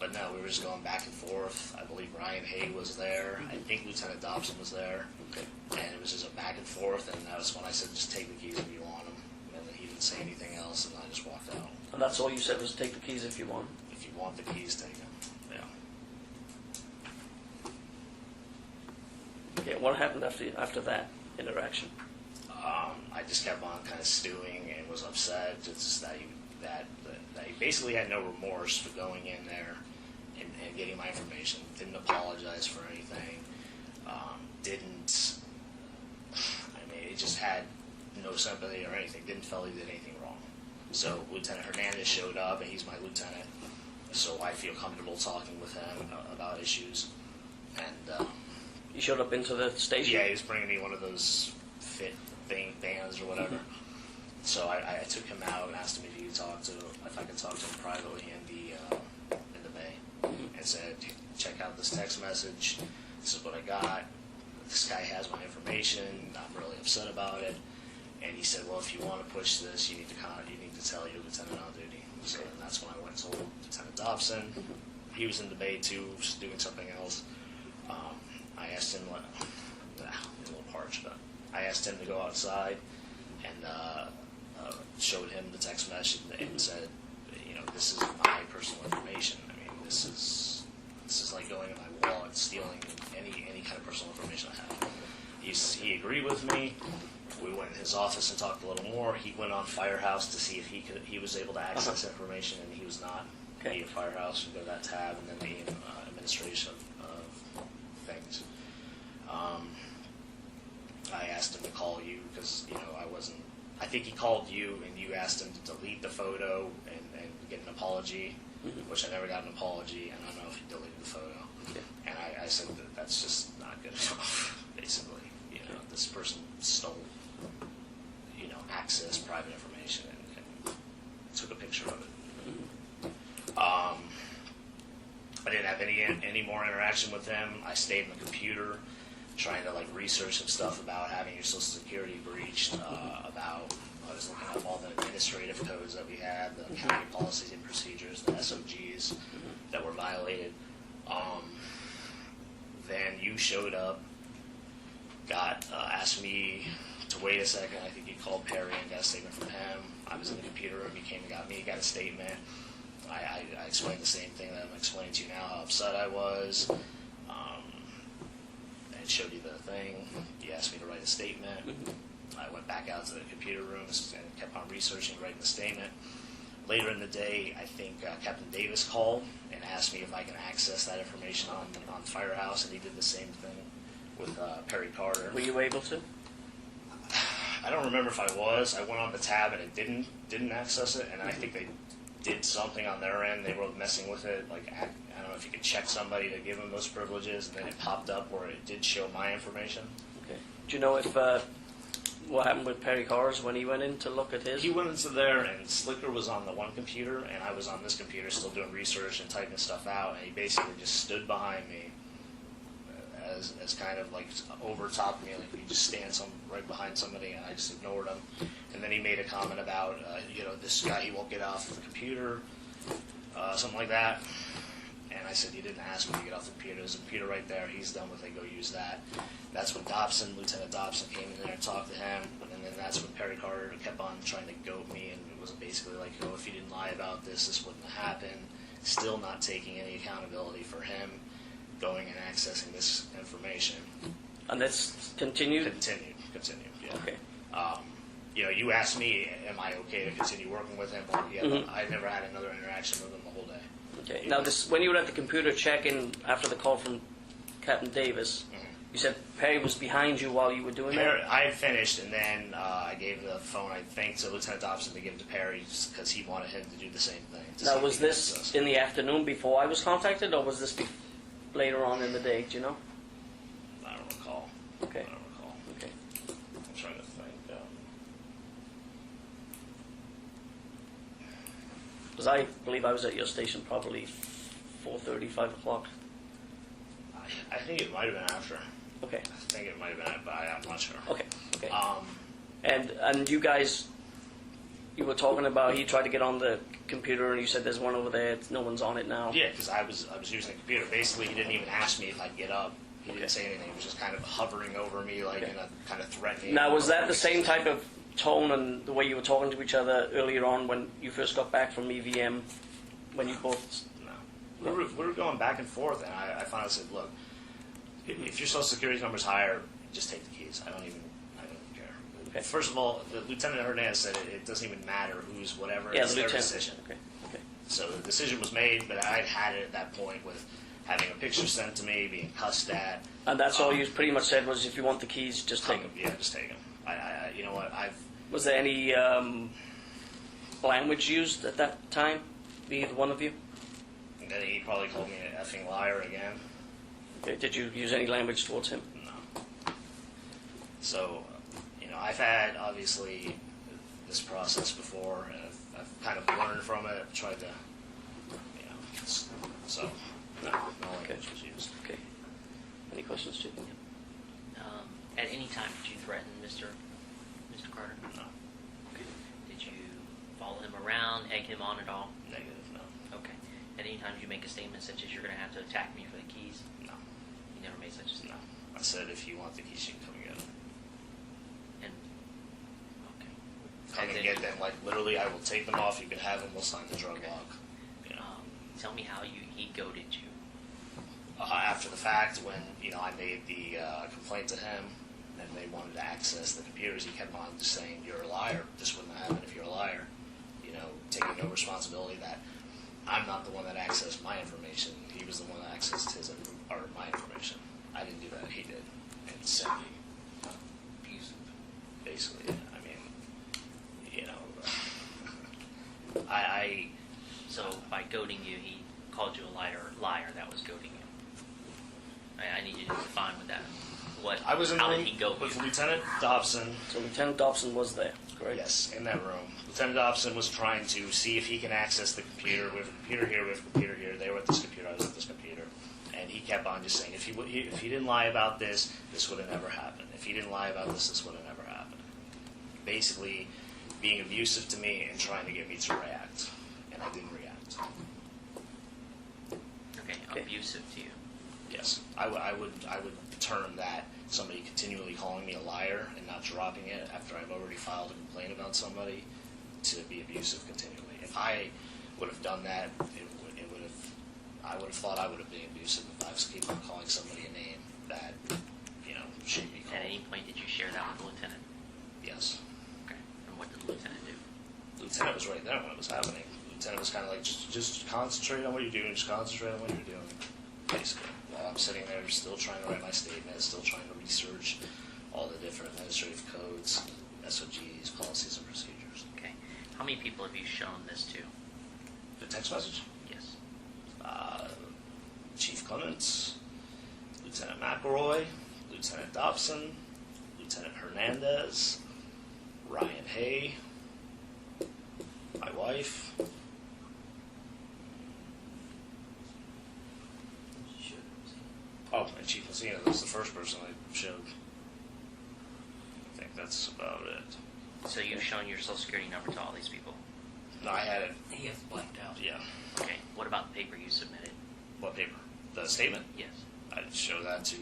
but no, we were just going back and forth. I believe Ryan Hay was there. I think Lieutenant Dobson was there. Okay. And it was just a back and forth. And that was when I said, just take the keys if you want them. And then he didn't say anything else, and I just walked out. And that's all you said was take the keys if you want? If you want the keys, take them. Yeah. Okay, what happened after that interaction? I just kept on kind of stewing and was upset. Just that he basically had no remorse for going in there and getting my information. Didn't apologize for anything. He just had no sympathy or anything. Didn't feel he did anything wrong. So Lieutenant Hernandez showed up, and he's my lieutenant. So I feel comfortable talking with him about issues. And You showed up into the station? yeah, he was bringing me one of those fit bands or whatever. So I took him out and asked him if I could talk to him privately in the bay, and said, check out this text message. This is what I got. This guy has my information. I'm really upset about it. And he said, well, if you want to push this, you need to tell your lieutenant on duty. So then that's when I went and told Lieutenant Dobson. He was in the bay too, doing something else. I asked him, a little parched, but I asked him to go outside and showed him the text message and said, this is my personal information. I mean, this is like going in my wallet, stealing any kind of personal information I have. He agreed with me. We went in his office and talked a little more. He went on Firehouse to see if he was able to access information, and he was not. Okay. Via Firehouse, you go to that tab, and then the administration of things. I asked him to call you because I wasn't. I think he called you, and you asked him to delete the photo and get an apology, which I never got an apology, and I don't know if he deleted the photo. Okay. And I said that's just not good enough. Basically, this person stole, access private information and took a picture of it. I didn't have any more interaction with him. I stayed in the computer trying to research some stuff about having your Social Security breached, I was looking up all the administrative codes that we had, the county policies and procedures, the SOGs that were violated. Then you showed up, asked me to wait a second. I think you called Perry and got a statement from him. I was in the computer room. He came and got me, got a statement. I explained the same thing that I'm explaining to you now, how upset I was, and showed you the thing. You asked me to write a statement. I went back out to the computer rooms and kept on researching, writing the statement. Later in the day, I think Captain Davis called and asked me if I can access that information on Firehouse, and he did the same thing with Perry Carter. Were you able to? I don't remember if I was. I went on the tab and it didn't access it, and I think they did something on their end. They were messing with it. I don't know if you could check somebody to give them those privileges, and then it popped up where it did show my information. Okay. Do you know if what happened with Perry Cars when he went in to look at his? He went into there, and Slicker was on the one computer, and I was on this computer still doing research and typing stuff out, and he basically just stood behind me as kind of over top me, he just stands right behind somebody, and I just ignored him. And then he made a comment about, this guy, he won't get off the computer, something like that. And I said, you didn't ask me to get off the computer. There's a computer right there. He's done with it. Go use that. That's when Lieutenant Dobson came in there and talked to him. And then that's when Perry Carter kept on trying to goat me. And it was basically if you didn't lie about this, this wouldn't have happened. Still not taking any accountability for him going and accessing this information. And that's continued? Continued, yeah. Okay. You asked me, am I okay to continue working with him? Well, yeah, but I never had another interaction with him the whole day. Okay. Now, when you were at the computer checking after the call from Captain Davis, you said Perry was behind you while you were doing that? I had finished, and then I gave the phone, I think, to Lieutenant Dobson to give it to Perry because he wanted him to do the same thing. Now, was this in the afternoon before I was contacted, or was this later on in the day? Do you know? I don't recall. Okay. I don't recall. Okay. I'm trying to think. Because I believe I was at your station probably 4:30, 5 o'clock. I think it might have been after. Okay. I think it might have been, but I'm not sure. Okay. And you guys, you were talking about he tried to get on the computer and you said there's one over there. No one's on it now. Yeah, because I was using the computer. Basically, he didn't even ask me if I'd get up. He didn't say anything. He was just kind of hovering over me, in a kind of threatening. Now, was that the same type of tone and the way you were talking to each other earlier on when you first got back from EVM, when you both? No. We were going back and forth, and I finally said, look, if your Social Security number's higher, just take the keys. I don't even care. Okay. First of all, the Lieutenant Hernandez said it doesn't even matter who's whatever. Yeah, it's the their lieutenant. decision. Okay. So the decision was made, but I'd had it at that point with having a picture sent to me, being cussed at. And that's all you pretty much said was, if you want the keys, just take them. Yeah, just take them. You know what? Was there any language used at that time, either one of you? And then he probably called me an effing liar again. Okay. Did you use any language towards him? No. So, I've had, obviously, this process before, and I've kind of learned from it. I've tried to, so, no language was used. Okay. Any questions, Chief? At any time, did you threaten Mr. Carter? No. Okay. Did you follow him around, egg him on at all? Negative, no. Okay. At any time, did you make a statement such as, you're going to have to attack me for the keys? No. You never made such a statement? No. I said, if you want the keys, you can come and get them. And, okay. Come and get them. Literally, I will take them off. You can have them. We'll sign the drug log. Tell me how he goaded you. After the fact, when I made the complaint to him, and they wanted to access the computers. He kept on just saying, "You're a liar. This wouldn't happen if you're a liar." You know, taking no responsibility that I'm not the one that accessed my information. He was the one that accessed his or my information. I didn't do that. He did, and sent me. Basically, I mean, you know, So by goading you, he called you a liar. That was goading you. I need you to define what that. I was in How the did room he goad with you? Lieutenant Dobson. So Lieutenant Dobson was there, correct? Yes, in that room. Lieutenant Dobson was trying to see if he can access the computer. We have a computer here, we have a computer here. They were at this computer, I was at this computer. And he kept on just saying, if he didn't lie about this, this would have never happened. If he didn't lie about this, this would have never happened. Basically, being abusive to me and trying to get me to react. And I didn't react. Okay, abusive to you. Yes, I would term that somebody continually calling me a liar and not dropping it after I've already filed a complaint about somebody to be abusive continually. If I would have done that, I would have thought I would have been abusive if I was keep on calling somebody a name that, you know, shouldn't be called. At any point, did you share that with the lieutenant? Yes. Okay. And what did the lieutenant do? Lieutenant was right there when it was happening. Lieutenant was kind of like, just concentrate on what you're doing, just concentrate on what you're doing, basically. While I'm sitting there still trying to write my statement, still trying to research all the different administrative codes, SOGs, policies, and procedures. Okay. How many people have you shown this to? The text message? Yes. Chief Clements, Lieutenant McElroy, Lieutenant Dobson, Lieutenant Hernandez, Ryan Hay, my wife. Oh, and Chief Messina, that's the first person I showed. I think that's about it. So you've shown your social security number to all these people? No, I had it, He has blanked out. yeah. Okay. What about the paper you submitted? What paper? The statement? Yes. I'd show that to...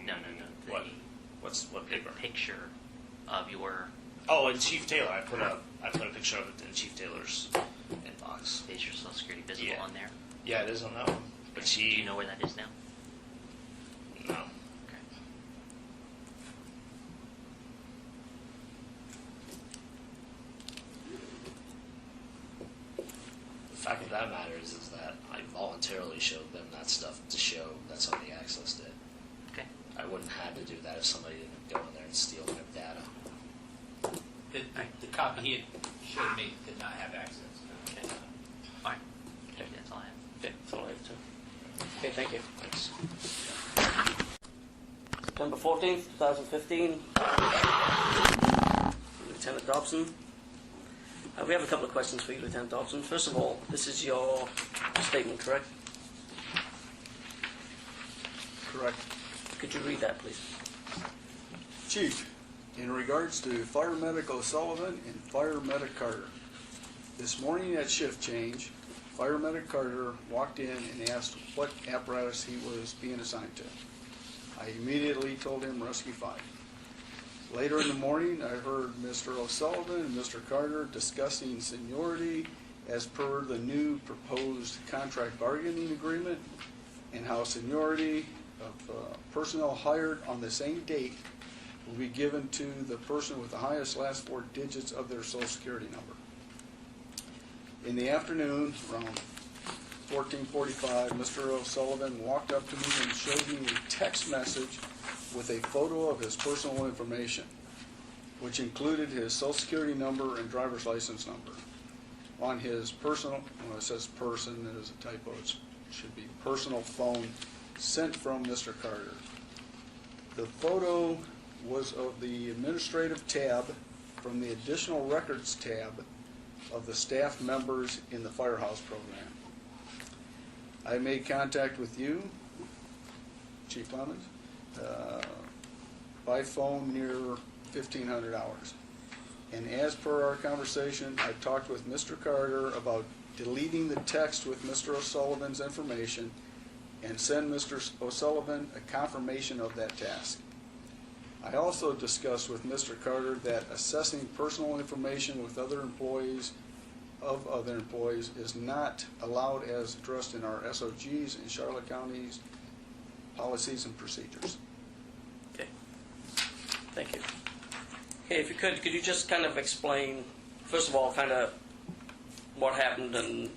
No. What? What paper? The picture of your... Oh, and Chief Taylor. I put a picture of it in Chief Taylor's inbox. Is your social security visible Yeah. on there? Yeah, it is on that one. But Do you know where that is now? No. Okay. The fact of that matter is that I voluntarily showed them that stuff to show that somebody accessed it. Okay. I wouldn't have to do that if somebody didn't go in there and steal my data. The copy he had showed me did not have access. Okay. All right. Okay, that's all I have. Okay, that's all I have too. Okay, thank you. Thanks. September 14th, 2015. Lieutenant Dobson. We have a couple of questions for you, Lieutenant Dobson. First of all, this is your statement, correct? Correct. Could you read that, please? Chief, in regards to Fire Medic O'Sullivan and Fire Medic Carter, this morning at shift change, Fire Medic Carter walked in and asked what apparatus he was being assigned to. I immediately told him Rescue 5. Later in the morning, I heard Mr. O'Sullivan and Mr. Carter discussing seniority as per the new proposed contract bargaining agreement and how seniority of personnel hired on the same date will be given to the person with the highest last four digits of their social security number. In the afternoon, around 14:45, Mr. O'Sullivan walked up to me and showed me a text message with a photo of his personal information, which included his social security number and driver's license number. On his personal, well, it says person, it is a typo, it should be personal phone sent from Mr. Carter. The photo was of the administrative tab from the additional records tab of the staff members in the firehouse program. I made contact with you, Chief Clemens, by phone near 1500 hours. And as per our conversation, I talked with Mr. Carter about deleting the text with Mr. O'Sullivan's information and send Mr. O'Sullivan a confirmation of that task. I also discussed with Mr. Carter that assessing personal information with other employees is not allowed as addressed in our SOGs in Charlotte County's policies and procedures. Okay. Thank you. Okay, if you could you just kind of explain, first of all, kind of what happened, and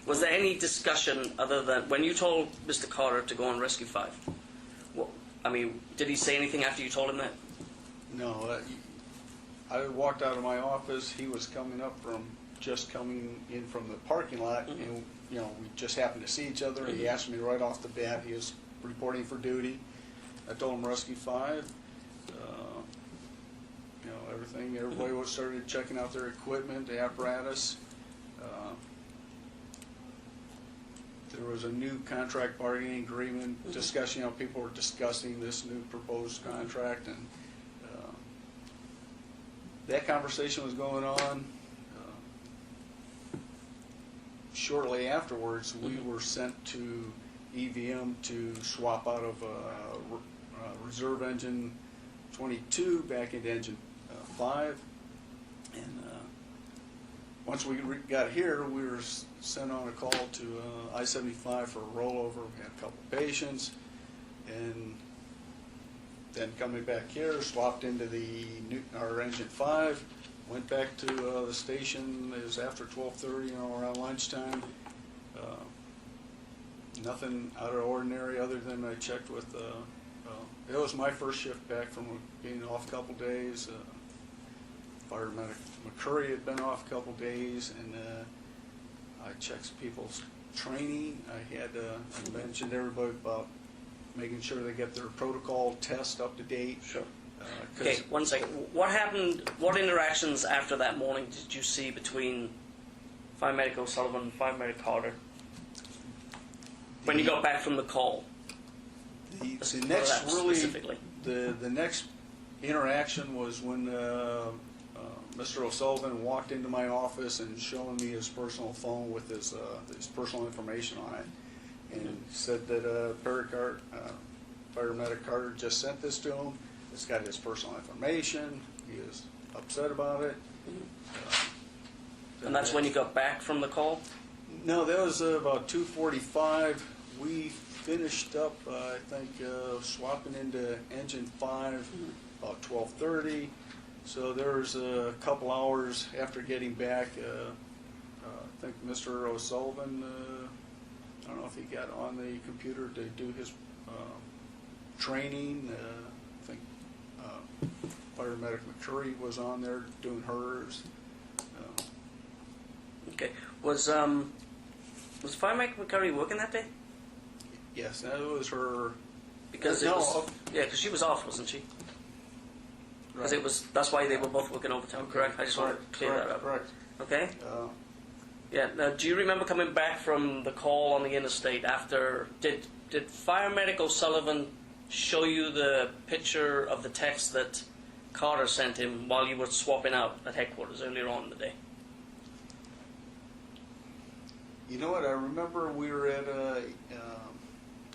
was there any discussion other than when you told Mr. Carter to go on Rescue 5? I mean, did he say anything after you told him that? No, I walked out of my office. He was coming in from the parking lot, and we just happened to see each other. He asked me right off the bat. He was reporting for duty. I told him Rescue 5. Everything. Everybody started checking out their equipment, the apparatus. There was a new contract bargaining agreement discussion. People were discussing this new proposed contract, and that conversation was going on. Shortly afterwards, we were sent to EVM to swap out of reserve engine 22 back into engine 5. And once we got here, we were sent on a call to I-75 for a rollover. We had a couple patients, and then coming back here, swapped into our engine 5, went back to the station. It was after 12:30, around lunchtime. Nothing out of ordinary other than I checked with, it was my first shift back from being off a couple days. Fireman McCurry had been off a couple days, and I checked people's training. I mentioned everybody about making sure they get their protocol test up to date. Sure. Okay, 1 second. What happened, what interactions after that morning did you see between Fire Medic O'Sullivan and Fire Medic Carter when you got back from the call? The next specifically. The next interaction was when Mr. O'Sullivan walked into my office and showing me his personal phone with his personal information on it, and said that Fire Medic Carter just sent this to him. It's got his personal information. He is upset about it. And that's when you got back from the call? No, that was about 2:45. We finished up, I think, swapping into engine 5 about 12:30. So there was a couple hours after getting back. I think Mr. O'Sullivan, I don't know if he got on the computer to do his training. I think Fire Medic McCurry was on there doing hers. Okay. Was Fire Medic McCurry working that day? Yes, that was her. Because because she was off, wasn't she? Because that's why they were both working overtime, correct? I just want to clear that up. Correct. Okay. Yeah. Now, do you remember coming back from the call on the interstate after? Did Fire Medic O'Sullivan show you the picture of the text that Carter sent him while you were swapping out at headquarters earlier on in the day? You know what? I remember we were at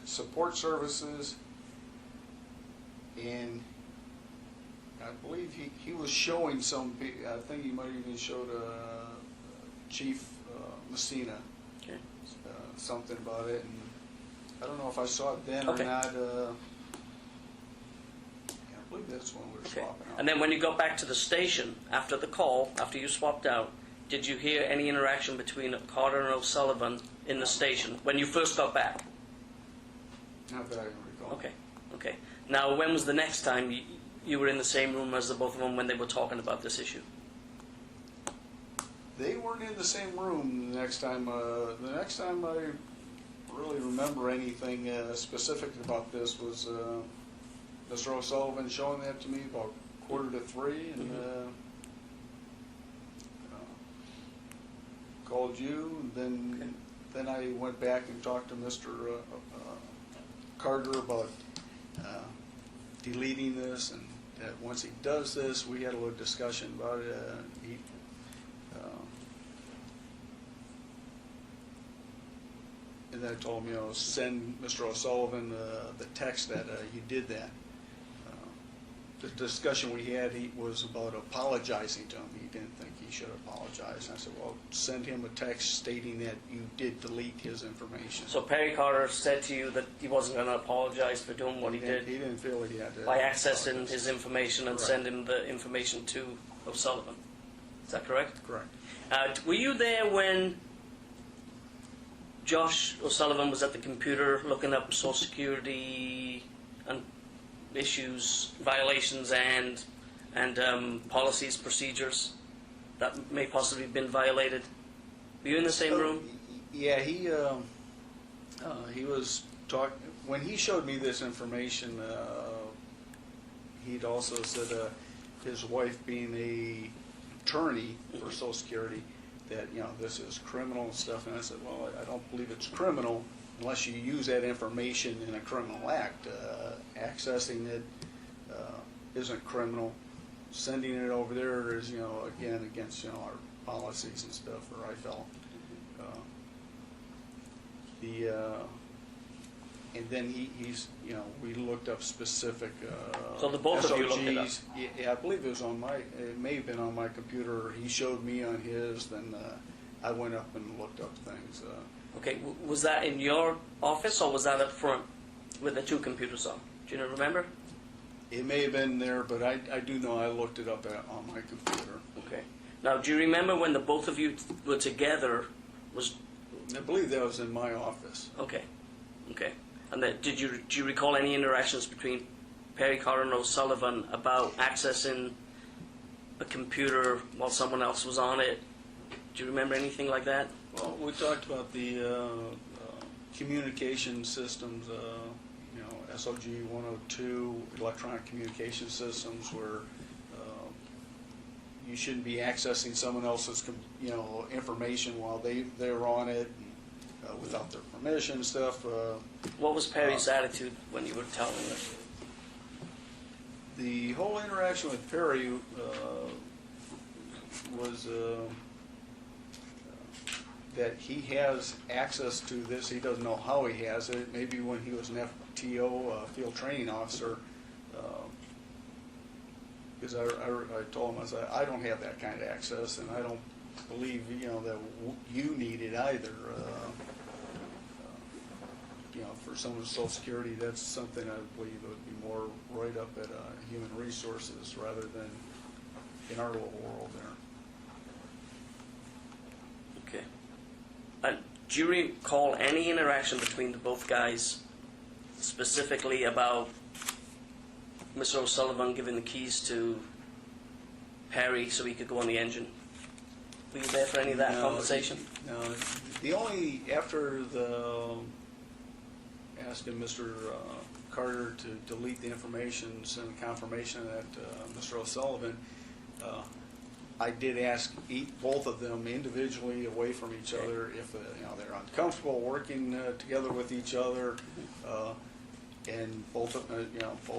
support services, and I believe he was showing some. I think he might even showed Chief Messina something about it, and I don't know if I saw it then or not. I believe that's when we were swapping out. And then when you got back to the station after the call, after you swapped out, did you hear any interaction between Carter and O'Sullivan in the station when you first got back? Not that I can recall. Okay. Now, when was the next time you were in the same room as the both of them when they were talking about this issue? They weren't in the same room the next time. The next time I really remember anything specific about this was Mr. O'Sullivan showing that to me about 2:45, and called you, and then I went back and talked to Mr. Carter about deleting this, and once he does this, we had a little discussion about it. And then I told him, send Mr. O'Sullivan the text that you did that. the discussion we had, he was about apologizing to him. He didn't think he should apologize. I said, well, send him a text stating that you did delete his information. So Perry Carter said to you that he wasn't going to apologize for doing what he did He didn't feel he had to. by accessing apologize. his information and Correct. sending the information to O'Sullivan. Is that correct? Correct. Were you there when Josh O'Sullivan was at the computer looking up Social Security and issues, violations, and policies, procedures that may possibly have been violated? Were you in the same room? Yeah, he was talking, when he showed me this information, he'd also said his wife being a attorney for Social Security, that, you know, this is criminal and stuff, and I said, well, I don't believe it's criminal unless you use that information in a criminal act. Accessing it isn't criminal. Sending it over there is, you know, again, against, you know, our policies and stuff, or I felt. And then he's, you know, we looked up specific So the both of you looked it up? SOGs. Yeah, I believe it was on my, it may have been on my computer. He showed me on his, then I went up and looked up things. Okay, was that in your office or was that up front with the two computers on? Do you remember? It may have been there, but I do know I looked it up on my computer. Okay. Now, do you remember when the both of you were together? I believe that was in my office. Okay. Okay. And do you recall any interactions between Perry Carter and O'Sullivan about accessing a computer while someone else was on it? Do you remember anything like that? Well, we talked about the communication systems, you know, SOG 102, electronic communication systems, where you shouldn't be accessing someone else's, you know, information while they're on it, and, without their permission and stuff. What was Perry's attitude when you were telling him? The whole interaction with Perry was that he has access to this. He doesn't know how he has it. Maybe when he was an FTO, field training officer, because I told him, I said, I don't have that kind of access, and I don't believe, you know, that you need it either. You know, for someone with Social Security, that's something I believe would be more right up at Human Resources rather than in our little world there. Okay. And do you recall any interaction between the both guys, specifically about Mr. O'Sullivan giving the keys to Perry so he could go on the engine? Were you there for any of that conversation? No. The only, after asking Mr. Carter to delete the information, send confirmation that Mr. O'Sullivan, I did ask both of them individually, away from each other, if you know, they're uncomfortable working together with each other, and both of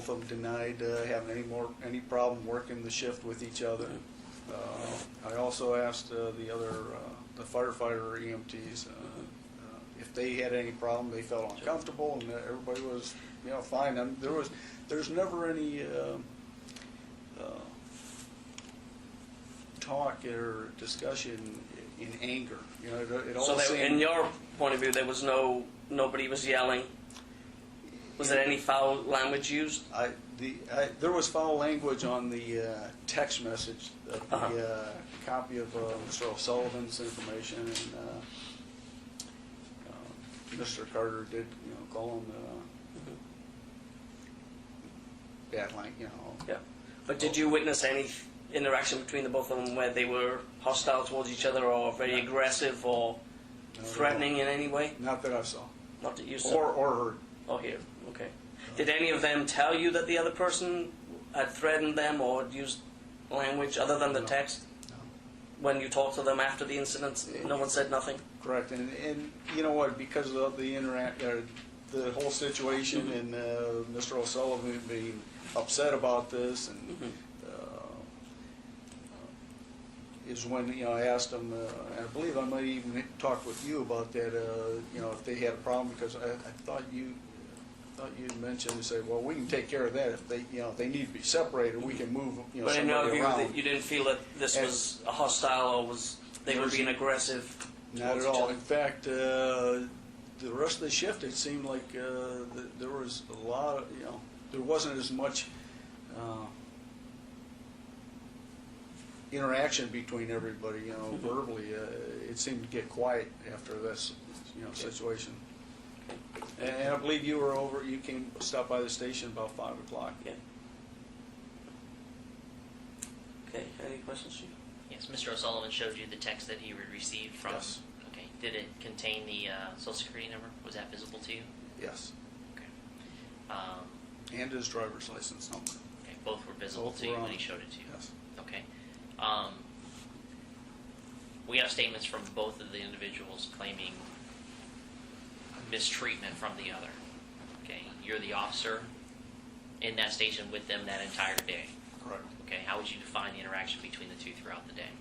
them denied having any problem working the shift with each other. I also asked the firefighter EMTs if they had any problem. They felt uncomfortable, and everybody was, you know, fine. There's never any talk or discussion in anger. You know, it all So seemed, in your point of view, there was nobody was yelling. Was there any foul language used? there was foul language on the text message, the copy of Mr. O'Sullivan's information, and Mr. Carter did, you know, call him bad language, you know. Yeah. But did you witness any interaction between the both of them where they were hostile towards each other or very aggressive or threatening in any way? Not that I saw. Not that you saw? Or heard. Or here, okay. Did any of them tell you that the other person had threatened them or had used language other than the No. text? No. When you talked to them after the incident, no one said nothing? Correct, and you know what? Because of the the whole situation, and Mr. O'Sullivan being upset about this, and is when, you know, I asked him, and I believe I might even talk with you about that. You know, if they had a problem, because I thought thought you mentioned, you say, well, we can take care of that if they, if they need to be separated, we can move, But in your somebody view, around. that you didn't feel that this And- was a hostile or they were being aggressive Not towards at each all. other? In fact, the rest of the shift, it seemed like there was a lot of, there wasn't as much interaction between everybody, verbally. It seemed to get quiet after this, situation. And I believe you stopped by the station about 5 o'clock. Yeah. Okay, any questions, Chief? Yes, Mr. O'Sullivan showed you the text that he received from. Yes. Okay. Did it contain the social security number? Was that visible to you? Yes. Okay. And his driver's license number. Okay. Both were visible Both to you were when on. he showed it to you. Yes. Okay. We have statements from both of the individuals claiming mistreatment from the other. Okay. You're the officer in that station with them that entire day. Correct. Okay. How would you define the interaction between the two throughout the day?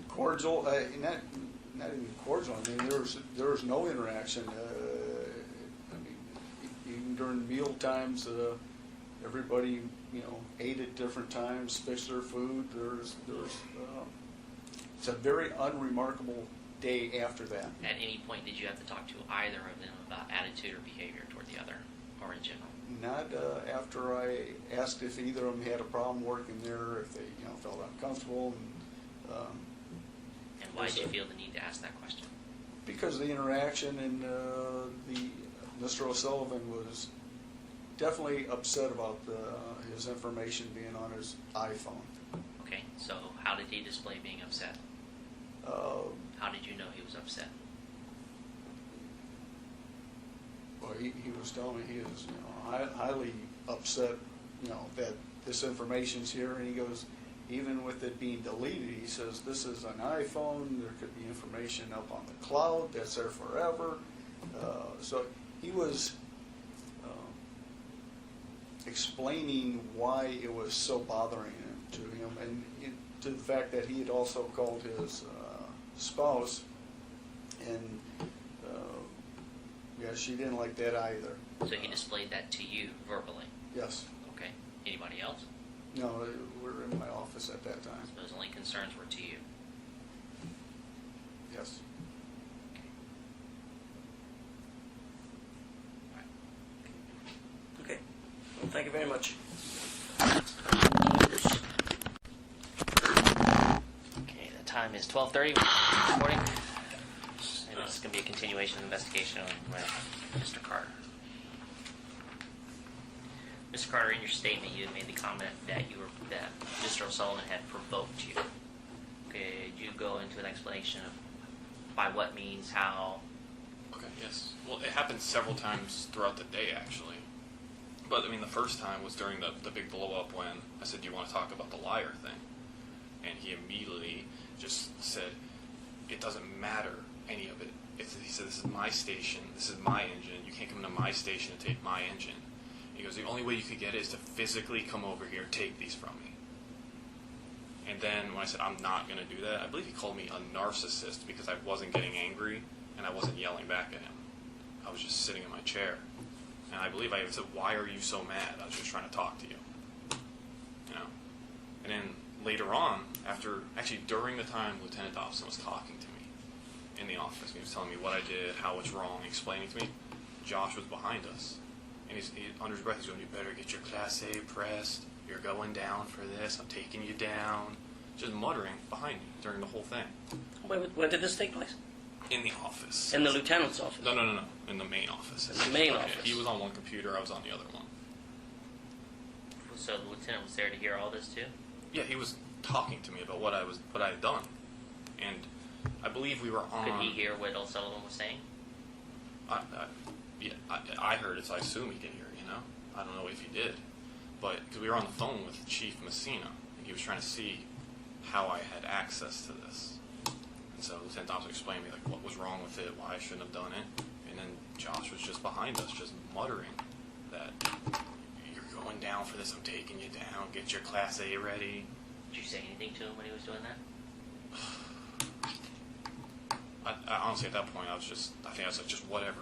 Cordial, not even cordial. I mean, there was no interaction. Even during meal times, everybody, ate at different times, fixed their food. It's a very unremarkable day after that. At any point, did you have to talk to either of them about attitude or behavior toward the other, or in general? Not after I asked if either of them had a problem working there, if they, felt uncomfortable. And why did you feel the need to ask that question? Because of the interaction, and Mr. O'Sullivan was definitely upset about his information being on his iPhone. Okay, so how did he display being upset? How did you know he was upset? Well, he was telling me he was, highly upset, that this information's here, and he goes, even with it being deleted, he says, this is an iPhone, there could be information up on the cloud, that's there forever. So he was explaining why it was so bothering to him, and to the fact that he had also called his spouse, and she didn't like that either. So he displayed that to you verbally? Yes. Okay. Anybody else? No, we were in my office at that time. So his only concerns were to you? Yes. Okay. Well, thank you very much. Okay, the time is 12:30. Recording. And this is going to be a continuation of the investigation with Mr. Carter. Mr. Carter, in your statement, you had made the comment that Mr. O'Sullivan had provoked you. Okay, did you go into an explanation of by what means, how? Okay, yes. Well, it happened several times throughout the day, actually. But, the first time was during the big blow-up when I said, do you want to talk about the liar thing? And he immediately just said, it doesn't matter, any of it. He said, this is my station, this is my engine, you can't come to my station and take my engine. He goes, the only way you could get it is to physically come over here and take these from me. And then when I said, I'm not going to do that, I believe he called me a narcissist because I wasn't getting angry and I wasn't yelling back at him. I was just sitting in my chair. And I believe I even said, why are you so mad? I was just trying to talk to you. And then later on, during the time Lieutenant Dobson was talking to me in the office, he was telling me what I did, how it's wrong, explaining to me, Josh was behind us. And he, under his breath, he's going, you better get your Class A pressed. You're going down for this. I'm taking you down. Just muttering behind me during the whole thing. When did this take place? In the office. In the lieutenant's office? No. In the main office. In the main Okay, office. He was on one computer. I was on the other one. So the lieutenant was there to hear all this too? Yeah, he was talking to me about what I had done, and I believe we were on. Could he hear what O'Sullivan was saying? I heard it, so I assume he could hear it. I don't know if he did, but because we were on the phone with Chief Messina, and he was trying to see how I had access to this. And so Lieutenant Thompson explained to me what was wrong with it, why I shouldn't have done it, and then Josh was just behind us, just muttering that you're going down for this. I'm taking you down. Get your Class A ready. Did you say anything to him when he was doing that? I honestly, at that point, I think I was like, just whatever,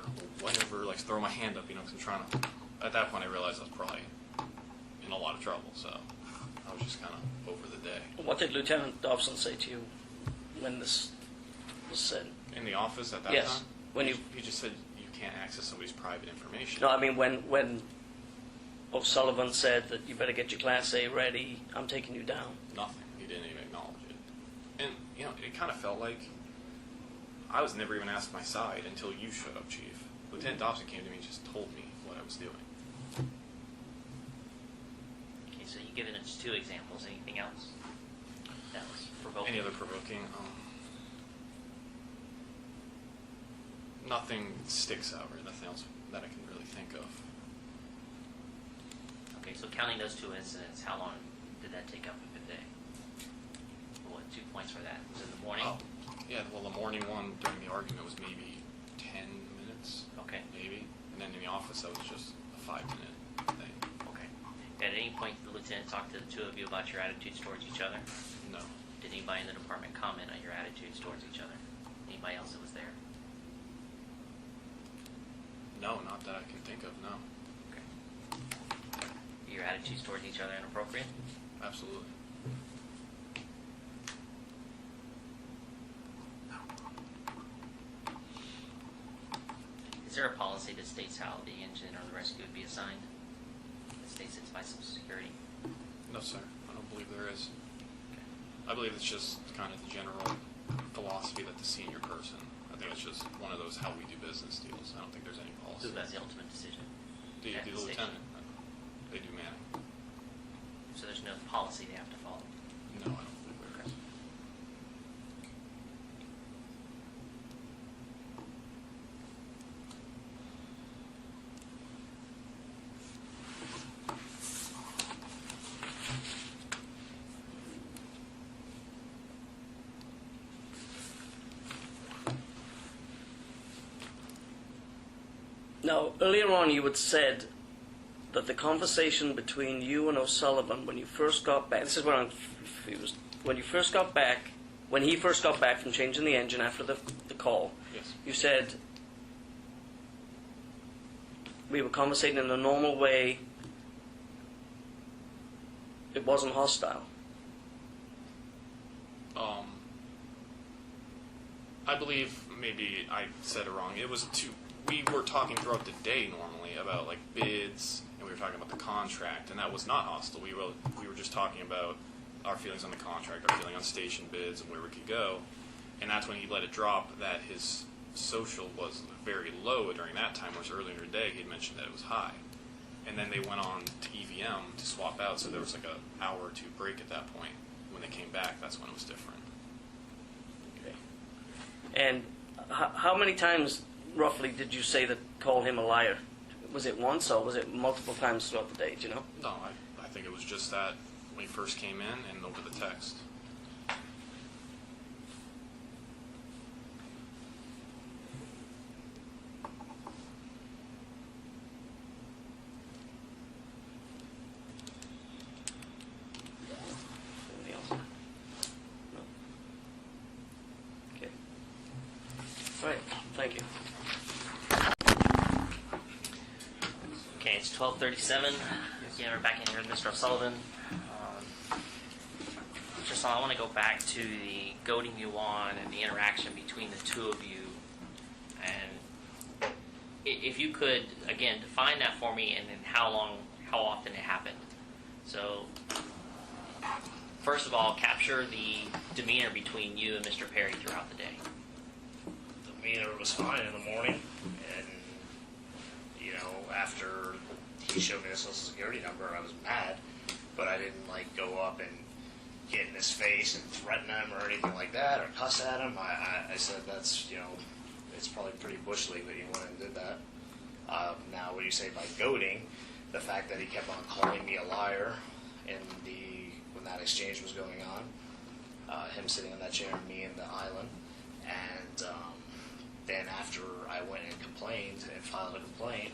like throw my hand up, because I'm trying to. At that point, I realized I was probably in a lot of trouble, so I was just kind of over the day. What did Lieutenant Dobson say to you when this was said? In the office at that Yes. time? When you He just said you can't access somebody's private information. No, I mean when O'Sullivan said that you better get your Class A ready, I'm taking you down. Nothing. He didn't even acknowledge it. And, it kind of felt like I was never even asked my side until you showed up, Chief. Lieutenant Dobson came to me and just told me what I was doing. Okay, so you've given us 2 examples. Anything else that was provoking? Any other provoking? Nothing sticks out, right? Nothing else that I can really think of. Okay, so counting those 2 incidents, how long did that take up of the day? What, 2 points for that? Was it in the morning? Oh, yeah, well, the morning one during the argument was maybe 10 minutes. Okay. Maybe. And then in the office, that was just a 5-minute thing. Okay. At any point, did the lieutenant talk to the 2 of you about your attitudes towards each other? No. Did anybody in the department comment on your attitudes towards each other? Anybody else that was there? No, not that I can think of, no. Okay. Your attitudes towards each other inappropriate? Absolutely. Is there a policy that states how the engine or the rescue would be assigned? That states it's by Social Security? No, sir. I don't believe there is. I believe it's just kind of the general philosophy that the senior person, I think it's just one of those how we do business deals. I don't think there's any policy. Who has the ultimate decision? The at the station? lieutenant. They do manning. So there's no policy they have to follow? No, I don't believe there is. Now, earlier on you had said that the conversation between you and O'Sullivan when you first got back, this is where I'm confused, when he first got back from changing the engine after the call, Yes. you said we were conversating in a normal way, it wasn't hostile. I believe maybe I said it wrong. It was we were talking throughout the day normally about like bids, and we were talking about the contract, and that was not hostile. We were just talking about our feelings on the contract, our feeling on station bids, and where we could go. And that's when he let it drop that his social was very low during that time, whereas earlier in the day he had mentioned that it was high. And then they went on to EVM to swap out, so there was like an hour or 2 break at that point. When they came back, that's when it was different. Okay. And how many times roughly did you say that call him a liar? Was it once or was it multiple times throughout the day, do you know? No, I think it was just that when he first came in and over the text. Anything else? No. Okay. All right, thank you. Okay, it's 12:37. Again, we're back in here with Mr. O'Sullivan. Mr. O'Sullivan, I want to go back to the goading you on and the interaction between the 2 of you. And if you could, again, define that for me and then how often it happened. So, first of all, capture the demeanor between you and Mr. Perry throughout the day. The demeanor was fine in the morning, and after he showed me the social security number, I was mad, but I didn't go up and get in his face and threaten him or anything like that, or cuss at him. I said that's it's probably pretty bush league that you went and did that. Now, what you say by goading, the fact that he kept on calling me a liar when that exchange was going on, him sitting on that chair and me in the island, and then after I went and complained and filed a complaint,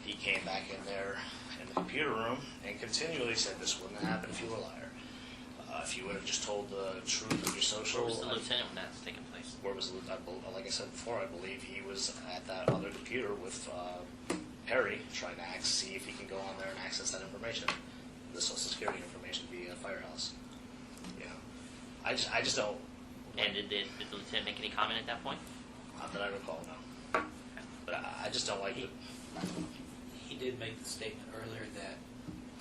he came back in there in the computer room and continually said this wouldn't happen if you were a liar. if you would have just told the truth of your social. Where was the lieutenant when that's taking place? Where was the like I said before, I believe he was at that other computer with Perry trying to see if he can go on there and access that information, the social security information via Firehouse. Yeah, I just don't. And did the lieutenant make any comment at that point? Not that I recall, no. But I just don't like it. He did make the statement earlier that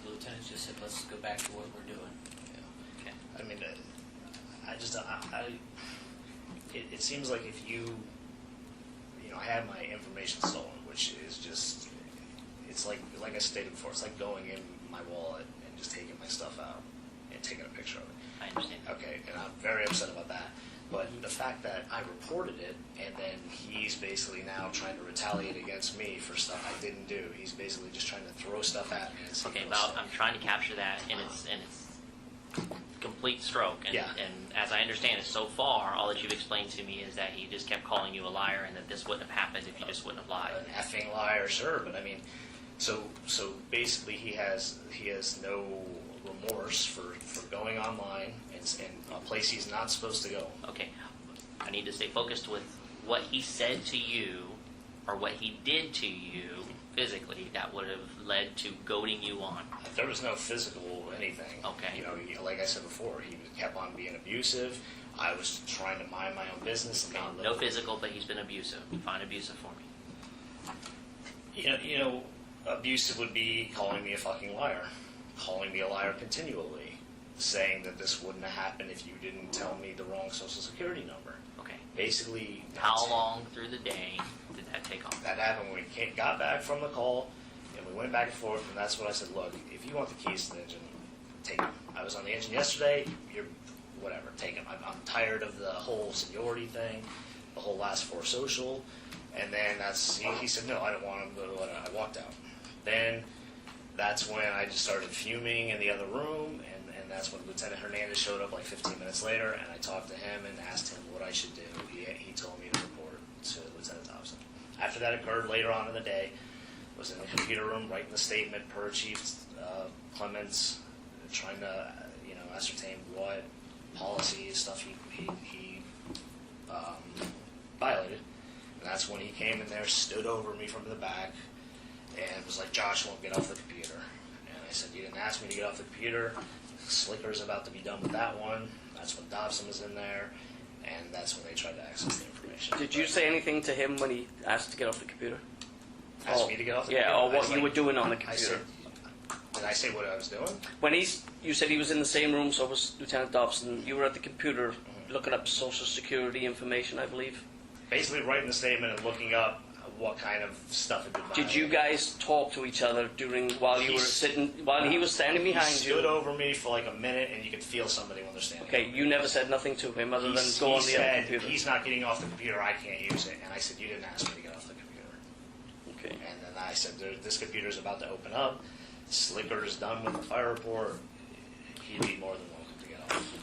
the lieutenant just said, let's go back to what we're doing. Yeah. I mean, I just, it seems like if you know, I had my information stolen, which is just, it's like I stated before, it's like going in my wallet and just taking my stuff out and taking a picture of it. I understand. Okay, and I'm very upset about that. But the fact that I reported it, and then he's basically now trying to retaliate against me for stuff I didn't do. He's basically just trying to throw stuff at me. And see Okay, what's Val, up. I'm trying to capture that in its complete stroke. And, Yeah. and as I understand it, so far, all that you've explained to me is that he just kept calling you a liar and that this wouldn't have happened if you just wouldn't have lied. An effing liar, sure, but I mean, so basically he has no remorse for going online and a place he's not supposed to go. Okay, I need to stay focused with what he said to you or what he did to you physically that would have led to goading you on. There was no physical anything. Okay. You know, like I said before, he kept on being abusive. I was trying to mind my own business and not No live. physical, but he's been abusive. Define abusive for me. You know, abusive would be calling me a fucking liar, calling me a liar continually, saying that this wouldn't have happened if you didn't tell me the wrong social security number. Okay. Basically, How long through the day did that take off? that happened when we got back from the call, and we went back and forth, and that's what I said, look, if you want the keys to the engine, take them. I was on the engine yesterday, you're, whatever, take them. I'm tired of the whole seniority thing, the whole last four social, and then he said, no, I don't want them, blah, blah, blah. I walked out. Then that's when I just started fuming in the other room, and that's when Lieutenant Hernandez showed up like 15 minutes later, and I talked to him and asked him what I should do. He told me to report to Lieutenant Thompson. After that occurred later on in the day, was in the computer room writing the statement per Chief Clements, trying to ascertain what policies, stuff he violated. And that's when he came in there, stood over me from the back, and was like, Josh won't get off the computer. And I said, you didn't ask me to get off the computer. Slicker's about to be done with that one. That's when Dobson was in there, and that's when they tried to access the information. Did you say anything to him when he asked to get off the computer? Asked me to get off the computer? Yeah, or I what was you like- were doing on the I computer. said, did I say what I was doing? When you said he was in the same room, so was Lieutenant Dobson. You were at the computer looking up Social Security information, I believe. Basically writing the statement and looking up what kind of stuff had been Did you guys talk to each other while you were sitting, while he was standing behind He you? stood over me for like a minute, and you could feel somebody when they're standing. Okay, you never said nothing to him other than He go on the other said, computer. he's not getting off the computer, I can't use it. And I said, you didn't ask me to get off the computer. Okay. And then I said, this computer's about to open up. Slicker's done with the fire report. He'd be more than welcome to get off.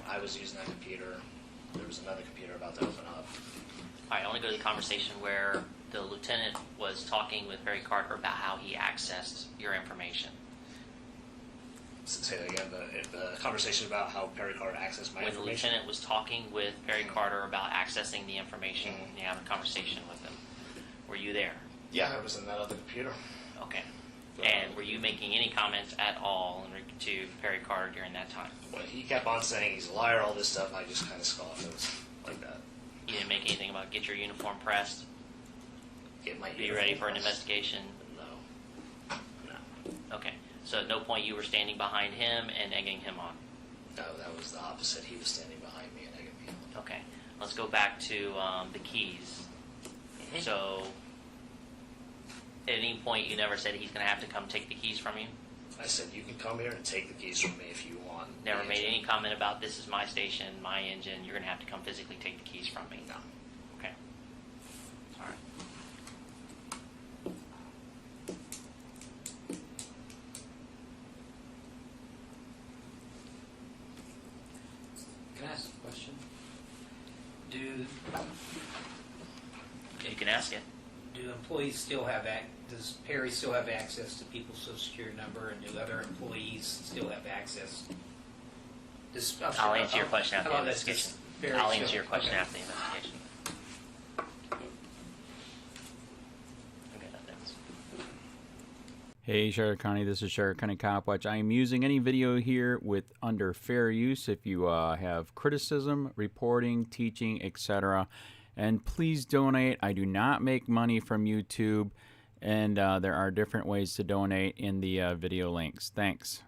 I was using that computer. There was another computer about to open up. All right, I want to go to the conversation where the lieutenant was talking with Barry Carter about how he accessed your information. Say that again. The conversation about how Perry Carter accessed my When the information. lieutenant was talking with Barry Carter about accessing the information, Mhm. you had a conversation with him. Were you there? Yeah, I was in that other computer. Okay. And were you making any comments at all to Perry Carter during that time? When he kept on saying he's a liar, all this stuff, I just kind of scoffed. It was like that. You didn't make anything about get your uniform pressed, Get my be ready for an investigation? No. No. Okay. So at no point you were standing behind him and egging him on. No, that was the opposite. He was standing behind me and egging me on. Okay. Let's go back to the keys. So at any point you never said he's going to have to come take the keys from you? I said, you can come here and take the keys from me if you want. Never made any comment about this is my station, my engine, you're going to have to come physically take the keys from me? No. Okay. All right. Can I ask a question? You can ask it. Do employees still have does Perry still have access to people's social security number, and do other employees still have access I'll answer your question after the How about this? investigation. Very I'll chill. answer your question Okay. after the investigation. Okay, thanks. Hey, Sheriff County, this is Sheriff County Copwatch. I am using any video here with under fair use if you have criticism, reporting, teaching, etc. And please donate. I do not make money from YouTube, and there are different ways to donate in the video links. Thanks.